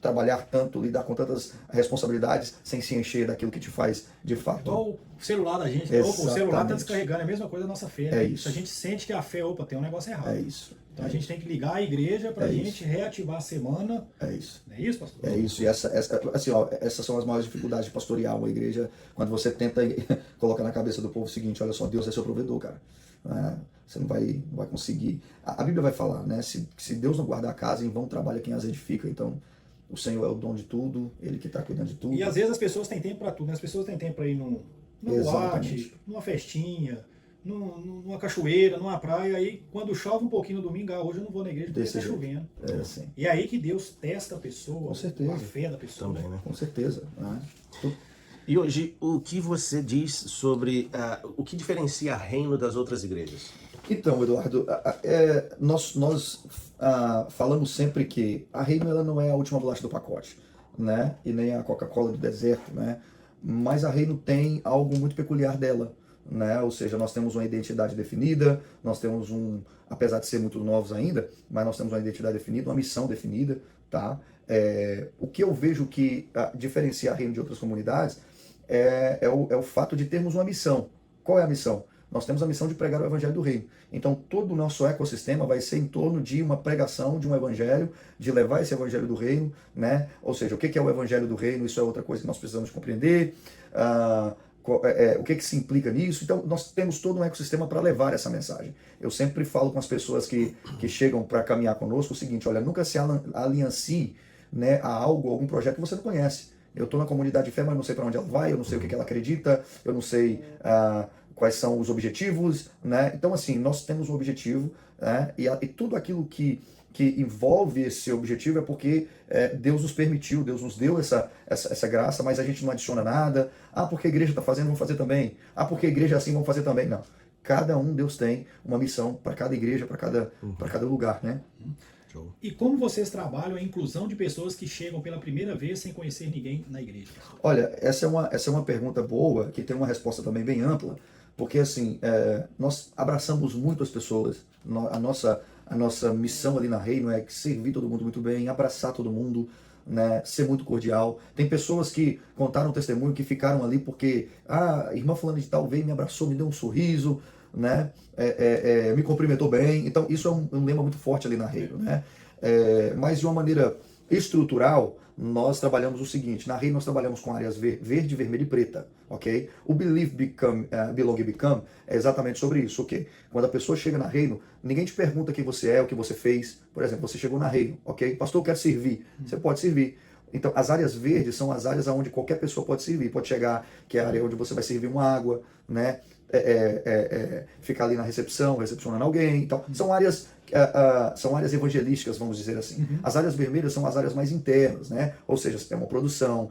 trabalhar tanto, lidar com tantas responsabilidades sem se encher daquilo que te faz de fato? Igual o celular da gente, o celular está Exatamente. descarregando, é a mesma coisa da nossa fé. É Né? isso. Se a gente sente que a fé, tem um negócio errado. É isso. Então a gente tem que ligar a igreja para a gente reativar a semana. É isso. Não é isso, pastor? É isso, e essas são as maiores dificuldades de pastorear uma igreja, quando você tenta colocar na cabeça do povo o seguinte: olha só, Deus é seu provedor, cara. Você não vai conseguir. A Bíblia vai falar, né? Se Deus não guardar a casa, em vão trabalha quem as edifica. Então, o Senhor é o dono de tudo, Ele que está cuidando de tudo. E às vezes as pessoas têm tempo para tudo, né? As pessoas têm tempo para ir numa boate, numa festinha, numa cachoeira, numa praia, aí quando chove um pouquinho no domingo, hoje eu não vou na igreja porque está chovendo. Assim. E é aí que Deus testa a pessoa, Com certeza. a fé da pessoa. Também, né? Com certeza. E hoje, o que você diz sobre o que diferencia a Reino das outras igrejas? Então, Eduardo, nós falamos sempre que a Reino ela não é a última bolacha do pacote, né? E nem a Coca-Cola do deserto, né? Mas a Reino tem algo muito peculiar dela, né? Ou seja, nós temos uma identidade definida, nós temos apesar de ser muito novos ainda, mas nós temos uma identidade definida, uma missão definida, tá? O que eu vejo que diferencia a Reino de outras comunidades é o fato de termos uma missão. Qual é a missão? Nós temos a missão de pregar o evangelho do reino. Então todo o nosso ecossistema vai ser em torno de uma pregação de um evangelho, de levar esse evangelho do reino, né? Ou seja, o que é o evangelho do reino? Isso é outra coisa que nós precisamos compreender. O que se implica nisso? Então nós temos todo um ecossistema para levar essa mensagem. Eu sempre falo com as pessoas que chegam para caminhar conosco o seguinte: olha, nunca se aliancie, né, a algum projeto que você não conhece. Eu estou na comunidade de fé, mas não sei para onde ela vai, eu não sei o que ela acredita, eu não sei quais são os objetivos, né? Então, assim, nós temos um objetivo, né? E tudo aquilo que envolve esse objetivo é porque Deus nos permitiu, Deus nos deu essa graça, mas a gente não adiciona nada. Porque a igreja está fazendo, vamos fazer também. Porque a igreja é assim, vamos fazer também. Não. Cada Deus tem uma missão para cada igreja, para cada lugar, né? E como vocês trabalham a inclusão de pessoas que chegam pela primeira vez sem conhecer ninguém na igreja? Olha, essa é uma pergunta boa, que tem uma resposta também bem ampla, porque assim, nós abraçamos muito as pessoas. A nossa missão ali na Reino é servir todo mundo muito bem, abraçar todo mundo, né, ser muito cordial. Tem pessoas que contaram testemunho que ficaram ali porque a irmã fulana de tal veio, me abraçou, me deu um sorriso, né, me cumprimentou bem. Então isso é um lema muito forte ali na Reino, né? Mas de uma maneira estrutural, nós trabalhamos o seguinte: na Reino nós trabalhamos com áreas verde, vermelha e preta, ok? O Believe, Belong e Become é exatamente sobre isso, ok? Quando a pessoa chega na Reino, ninguém te pergunta quem você é, o que você fez. Por exemplo, você chegou na Reino, ok? Pastor, eu quero servir. Você pode servir. Então, as áreas verdes são as áreas onde qualquer pessoa pode servir. Pode chegar, que é a área onde você vai servir uma água, né? Ficar ali na recepção, recepcionando alguém. Então, são áreas evangelísticas, vamos dizer assim. As áreas vermelhas são as áreas mais internas, né? Ou seja, é uma produção,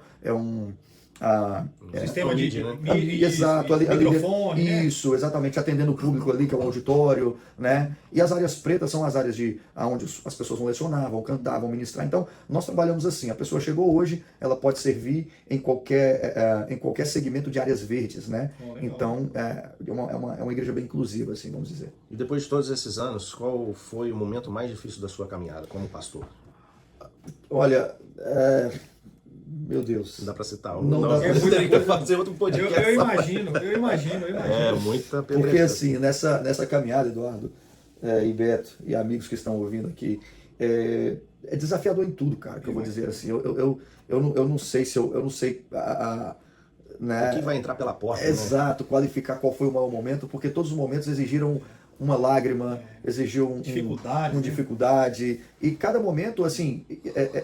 sistema de exato, microfone, né? Isso, exatamente, atendendo o público ali, que é um auditório, né? E as áreas pretas são as áreas onde as pessoas vão lecionar, vão cantar, vão ministrar. Então, nós trabalhamos assim: a pessoa chegou hoje, ela pode servir em qualquer segmento de áreas verdes, né? Então, é uma igreja bem inclusiva, assim, vamos dizer. E depois de todos esses anos, qual foi o momento mais difícil da sua caminhada como pastor? Olha, meu Deus. Não dá para citar. Não dá pra teria que fazer outro podcast. Eu imagino. Muita pedreira. Porque assim, nessa caminhada, Eduardo e Beto e amigos que estão ouvindo aqui, é desafiador em tudo, cara, que eu vou dizer assim. Eu não sei se eu não sei né? O que vai entrar pela porta, exato, né? Qualificar qual foi o maior momento, porque todos os momentos exigiram uma lágrima, exigiu uma dificuldade. E cada momento, assim,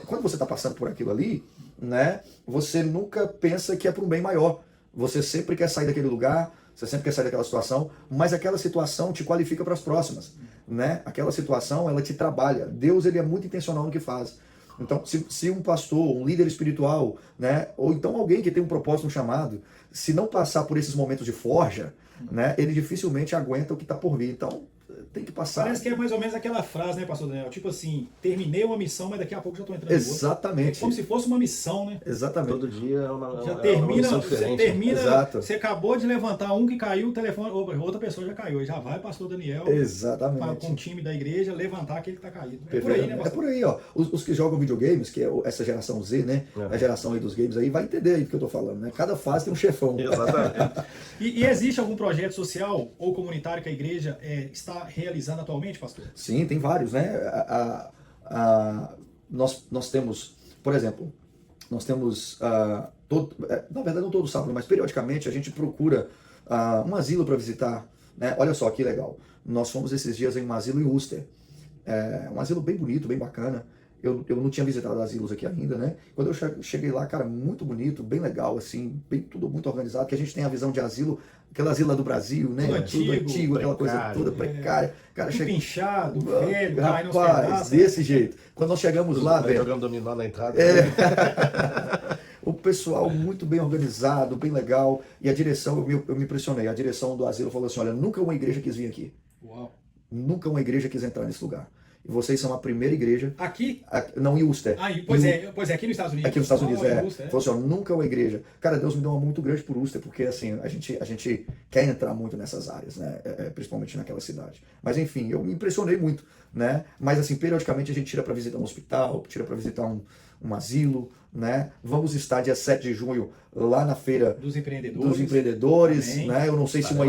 quando você está passando por aquilo ali, né, você nunca pensa que é para um bem maior. Você sempre quer sair daquele lugar, você sempre quer sair daquela situação, mas aquela situação te qualifica para as próximas, né? Aquela situação, ela te trabalha. Deus, ele é muito intencional no que faz. Então, se um pastor, um líder espiritual, né, ou então alguém que tem um propósito, um chamado, se não passar por esses momentos de forja, né, ele dificilmente aguenta o que está por vir. Então, tem que passar. Parece que é mais ou menos aquela frase, né, pastor Daniel? Tipo assim, terminei uma missão, mas daqui a pouco já estou entrando em outra. Exatamente. É como se fosse uma missão, né? Exatamente. Todo dia é uma missão diferente. Você termina, exato. Você acabou de levantar um que caiu, o telefone, outra pessoa já caiu. Já vai pastor Daniel, exatamente, com o time da igreja, levantar aquele que está caído. É por aí, né, pastor? É por aí, ó. Os que jogam videogames, que é essa geração Z, né? A geração aí dos games aí, vai entender aí do que eu tô falando, né? Cada fase tem um chefão. Exatamente. E existe algum projeto social ou comunitário que a igreja está realizando atualmente, pastor? Sim, tem vários, né? Nós temos, por exemplo, nós temos, na verdade não todo sábado, mas periodicamente a gente procura um asilo para visitar, né? Olha só que legal, nós fomos esses dias em um asilo em Worcester, um asilo bem bonito, bem bacana. Eu não tinha visitado asilos aqui ainda, né? Quando eu cheguei lá, cara, muito bonito, bem legal, assim, tudo muito organizado, que a gente tem a visão de asilo, aquele asilo lá do Brasil, né? Tudo antigo, aquela coisa toda precária. Cara, tudo pinchado, velho, rapaz, desse jeito. Quando nós chegamos lá, velho... Jogando dominó na entrada. pessoal muito bem organizado, bem legal. E a direção, eu me impressionei. A direção do asilo falou assim: olha, nunca uma igreja quis vir aqui. Uau. Nunca uma igreja quis entrar nesse lugar. E vocês são a primeira igreja. Aqui? Não, em Ulster. Pois é, aqui nos Estados Unidos. Aqui nos Estados Unidos, em Ulster, Falou assim: ó, nunca uma igreja. Cara, Deus me deu uma muito grande por Ulster, porque assim, a gente quer entrar muito nessas áreas, né? Principalmente naquela cidade. Mas enfim, eu me impressionei muito, né? Mas assim, periodicamente a gente tira para visitar um hospital, tira para visitar um asilo, né? Vamos estar dia 7 de junho lá na feira dos empreendedores, né? Eu não sei se uma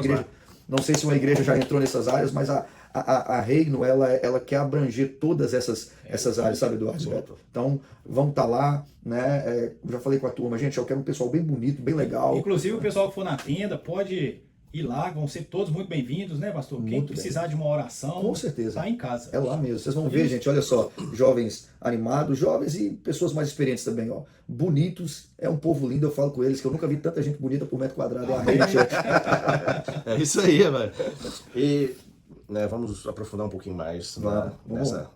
igreja, já entrou nessas áreas, mas a Reino, ela quer abranger todas essas áreas, sabe, Eduardo? Então, vamos estar lá, né? Eu já falei com a turma, gente, eu quero um pessoal bem bonito, bem legal. Inclusive, o pessoal que for na tenda pode ir lá, vão ser todos muito bem-vindos, né, pastor? Quem precisar de uma oração, com certeza, tá em casa. É lá mesmo. Vocês vão ver, gente, olha só, jovens animados, jovens e pessoas mais experientes também, ó. Bonitos, é um povo lindo, eu falo com eles que eu nunca vi tanta gente bonita por metro quadrado. É isso aí, velho. E né, vamos aprofundar um pouquinho mais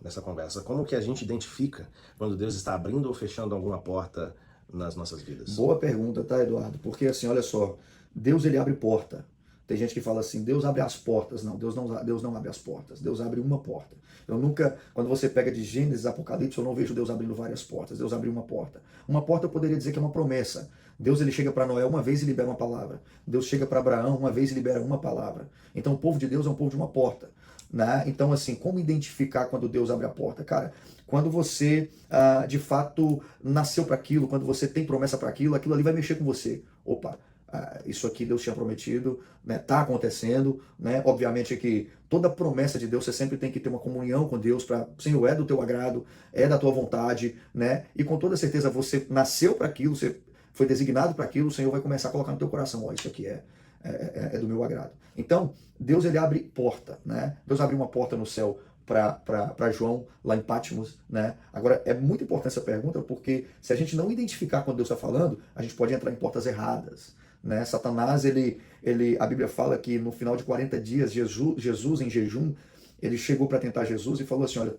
nessa conversa. Como que a gente identifica quando Deus está abrindo ou fechando alguma porta nas nossas vidas? Boa pergunta, tá, Eduardo? Porque assim, olha só, Deus ele abre porta. Tem gente que fala assim, Deus abre as portas. Não, Deus não abre as portas. Deus abre uma porta. Eu nunca, quando você pega de Gênesis, Apocalipse, eu não vejo Deus abrindo várias portas. Deus abriu uma porta. Uma porta eu poderia dizer que é uma promessa. Deus ele chega para Noé uma vez e libera uma palavra. Deus chega para Abraão uma vez e libera uma palavra. Então o povo de Deus é um povo de uma porta. Né? Então assim, como identificar quando Deus abre a porta? Cara, quando você de fato nasceu para aquilo, quando você tem promessa para aquilo ali vai mexer com você. Opa, isso aqui Deus tinha prometido, né? Tá acontecendo, né? Obviamente que toda promessa de Deus você sempre tem que ter uma comunhão com Deus para, Senhor, é do teu agrado, é da tua vontade, né? E com toda certeza você nasceu para aquilo, você foi designado para aquilo, o Senhor vai começar a colocar no teu coração, ó, isso aqui é do meu agrado. Então, Deus ele abre porta, né? Deus abriu uma porta no céu para João, lá em Patmos, né? Agora, é muito importante essa pergunta, porque se a gente não identificar quando Deus está falando, a gente pode entrar em portas erradas, né? Satanás, a Bíblia fala que no final de 40 dias, Jesus em jejum, ele chegou para tentar Jesus e falou assim, olha,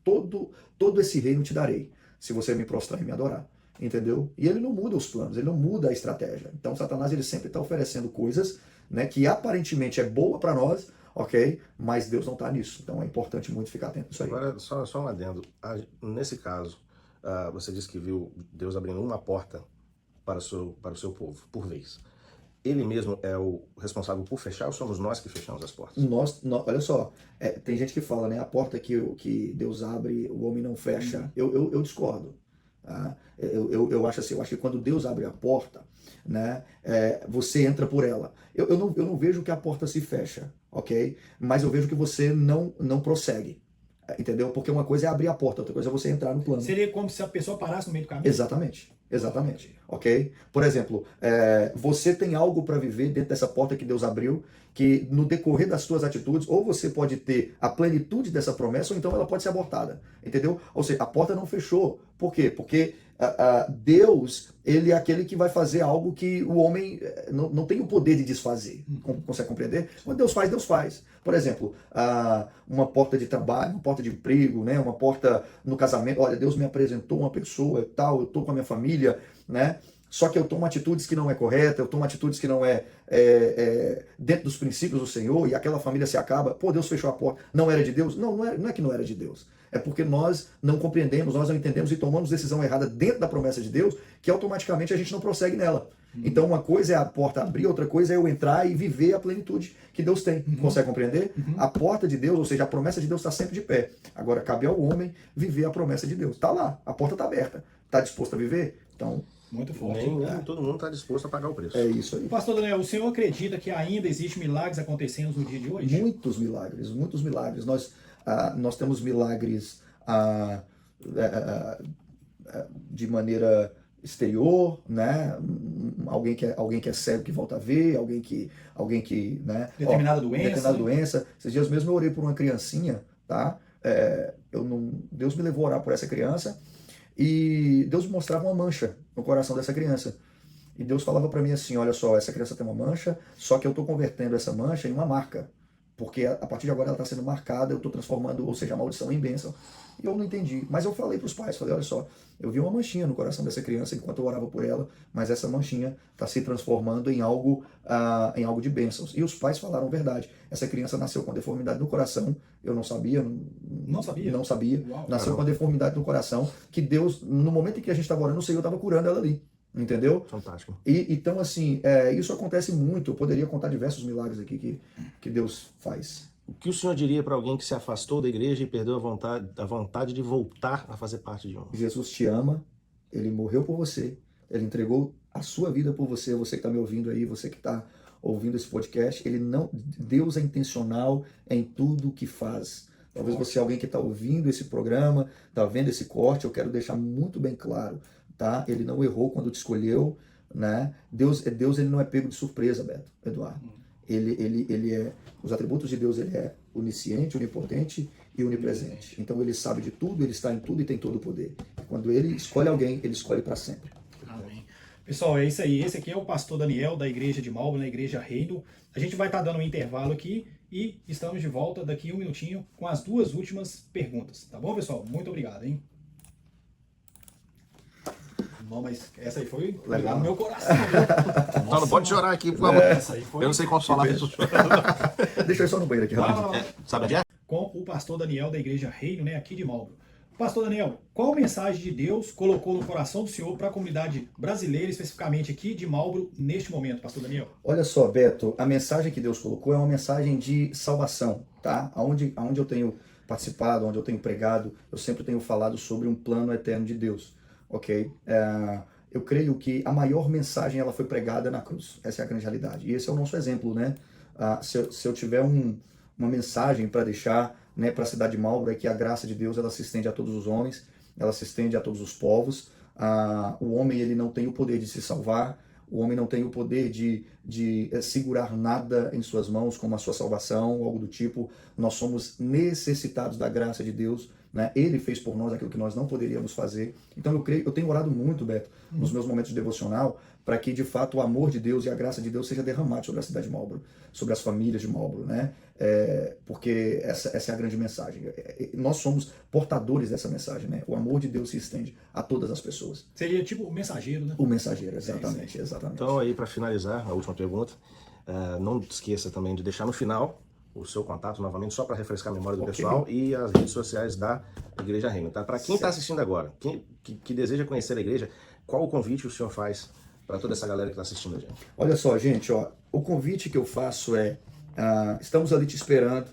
todo esse reino te darei, se você me prostrar e me adorar. Entendeu? E ele não muda os planos, ele não muda a estratégia. Então Satanás ele sempre está oferecendo coisas, né, que aparentemente é boa para nós, ok? Mas Deus não está nisso. Então é importante muito ficar atento nisso aí. Agora, só um adendo. Nesse caso, você disse que viu Deus abrindo uma porta para o seu povo, por vez. Ele mesmo é o responsável por fechar ou somos nós que fechamos as portas? Olha só, tem gente que fala, né, a porta que Deus abre, o homem não fecha. Eu discordo. Tá? Eu acho assim, eu acho que quando Deus abre a porta, né, você entra por ela. Eu não vejo que a porta se fecha, ok? Mas eu vejo que você não prossegue. Entendeu? Porque uma coisa é abrir a porta, outra coisa é você entrar no plano. Seria como se a pessoa parasse no meio do caminho? Exatamente. Ok? Por exemplo, você tem algo para viver dentro dessa porta que Deus abriu, que no decorrer das suas atitudes, ou você pode ter a plenitude dessa promessa, ou então ela pode ser abortada. Entendeu? Ou seja, a porta não fechou. Por quê? Porque Deus, ele é aquele que vai fazer algo que o homem não tem o poder de desfazer. Consegue compreender? Quando Deus faz. Por exemplo, uma porta de trabalho, uma porta de emprego, né? Uma porta no casamento. Olha, Deus me apresentou uma pessoa tal, eu estou com a minha família, né? Só que eu tomo atitudes que não é correta, eu tomo atitudes que não é dentro dos princípios do Senhor, e aquela família se acaba. Pô, Deus fechou a porta. Não era de Deus? Não é que não era de Deus. É porque nós não compreendemos, nós não entendemos e tomamos decisão errada dentro da promessa de Deus, que automaticamente a gente não prossegue nela. Então uma coisa é a porta abrir, outra coisa é eu entrar e viver a plenitude que Deus tem. Consegue compreender? A porta de Deus, ou seja, a promessa de Deus está sempre de pé. Agora cabe ao homem viver a promessa de Deus. Está lá, a porta está aberta. Está disposto a viver? Então... Muito forte. Todo mundo está disposto a pagar o preço. É isso aí. Pastor Daniel, o senhor acredita que ainda existem milagres acontecendo no dia de hoje? Muitos milagres. Nós temos milagres de maneira exterior, né? Alguém que é cego que volta a ver, alguém que né? Determinada doença. Esses dias mesmo eu orei por uma criancinha, tá? Deus me levou a orar por essa criança. E Deus me mostrava uma mancha no coração dessa criança. E Deus falava para mim assim, olha só, essa criança tem uma mancha, só que eu estou convertendo essa mancha em uma marca. porque a partir de agora ela está sendo marcada, eu estou transformando, ou seja, a maldição em bênção. E eu não entendi. Mas eu falei para os pais, falei, olha só, eu vi uma manchinha no coração dessa criança enquanto eu orava por ela, mas essa manchinha está se transformando em algo de bênçãos. E os pais falaram a verdade. Essa criança nasceu com deformidade no coração, eu não sabia. Não sabia? Não sabia. Uau, nasceu com deformidade no coração, que Deus, no momento em que a gente estava orando, o Senhor estava curando ela ali. Entendeu? Fantástico. Então, assim, isso acontece muito. Eu poderia contar diversos milagres aqui que Deus faz. O que o senhor diria para alguém que se afastou da igreja e perdeu a vontade de voltar a fazer parte de um? Jesus te ama, ele morreu por você, ele entregou a sua vida por você, você que está me ouvindo aí, você que está ouvindo esse podcast. Deus é intencional em tudo que faz. Talvez você é alguém que está ouvindo esse programa, está vendo esse corte, eu quero deixar muito bem claro, tá? Ele não errou quando te escolheu, né? Deus ele não é pego de surpresa, Eduardo. Os atributos de Deus, ele é onisciente, onipotente e onipresente. Então ele sabe de tudo, ele está em tudo e tem todo o poder. Quando ele escolhe alguém, ele escolhe para sempre. Amém. Pessoal, é isso aí. Esse aqui é o pastor Daniel, da igreja de Marlboro, na igreja Reino. A gente vai estar dando um intervalo aqui e estamos de volta daqui um minutinho com as 2 últimas perguntas. Tá bom, pessoal? Muito obrigado, hein? Não, mas essa aí foi legal no meu coração. Nossa, não pode chorar aqui, por favor. Essa aí foi... Eu não sei como falar isso. Deixa eu só no banheiro aqui, rapidinho. Sabe onde é? Com o pastor Daniel da igreja Reino, né, aqui de Marlboro. Pastor Daniel, qual mensagem de Deus colocou no coração do Senhor para a comunidade brasileira, especificamente aqui de Marlboro, neste momento, pastor Daniel? Olha só, Beto, a mensagem que Deus colocou é uma mensagem de salvação, tá? Onde eu tenho participado, onde eu tenho pregado, eu sempre tenho falado sobre um plano eterno de Deus, ok? Eu creio que a maior mensagem ela foi pregada na cruz, essa é a grande realidade. E esse é o nosso exemplo, né? Se eu tiver uma mensagem para deixar, né, para a cidade de Marlboro, é que a graça de Deus ela se estende a todos os homens, ela se estende a todos os povos. O homem ele não tem o poder de se salvar, o homem não tem o poder de segurar nada em suas mãos, como a sua salvação ou algo do tipo. Nós somos necessitados da graça de Deus, né? Ele fez por nós aquilo que nós não poderíamos fazer. Então eu tenho orado muito, Beto, nos meus momentos de devocional, para que de fato o amor de Deus e a graça de Deus seja derramado sobre a cidade de Marlboro, sobre as famílias de Marlboro, né? Porque essa é a grande mensagem. Nós somos portadores dessa mensagem, né? O amor de Deus se estende a todas as pessoas. Seria tipo o mensageiro, né? O mensageiro, exatamente. Então aí, para finalizar, a última pergunta, não esqueça também de deixar no final o seu contato novamente, só para refrescar a memória do pessoal, e as redes sociais da Igreja Reino, tá? Para quem está assistindo agora, que deseja conhecer a igreja, qual o convite o senhor faz para toda essa galera que está assistindo a gente? Olha só, gente, o convite que eu faço estamos ali te esperando,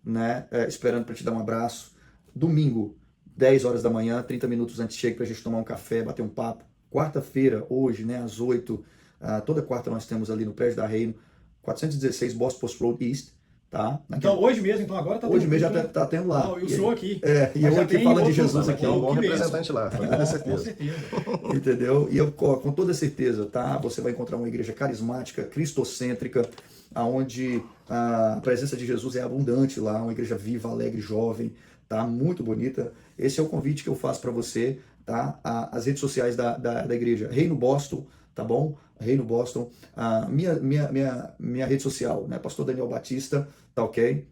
né? Esperando para te dar um abraço. Domingo, 10 horas da manhã, 30 minutos antes, chega para a gente tomar um café, bater um papo. Quarta-feira, hoje, né, às 8, toda quarta nós temos ali no prédio da Reino, 416 Boston Post Road East. Tá? Então hoje mesmo, agora tá hoje mesmo já tá tendo lá. Eu sou aqui. E eu aqui falando de Jesus aqui. É um bom representante lá, com certeza. Entendeu? E eu com toda certeza, tá? Você vai encontrar uma igreja carismática, cristocêntrica, onde a presença de Jesus é abundante lá, uma igreja viva, alegre, jovem, tá? Muito bonita. Esse é o convite que eu faço para você, tá? As redes sociais da igreja, Reino Boston, tá bom? Reino Boston, minha rede social, né? Pastor Daniel Batista, tá ok?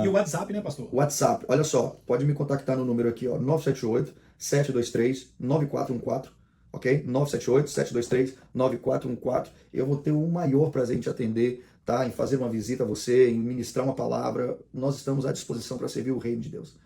E o WhatsApp, né, pastor? WhatsApp, olha só, pode me contactar no número aqui, ó, 978-723-9414, ok? 978-723-9414. Eu vou ter o maior prazer em te atender, tá? Em fazer uma visita a você, em ministrar uma palavra. Nós estamos à disposição para servir o reino de Deus.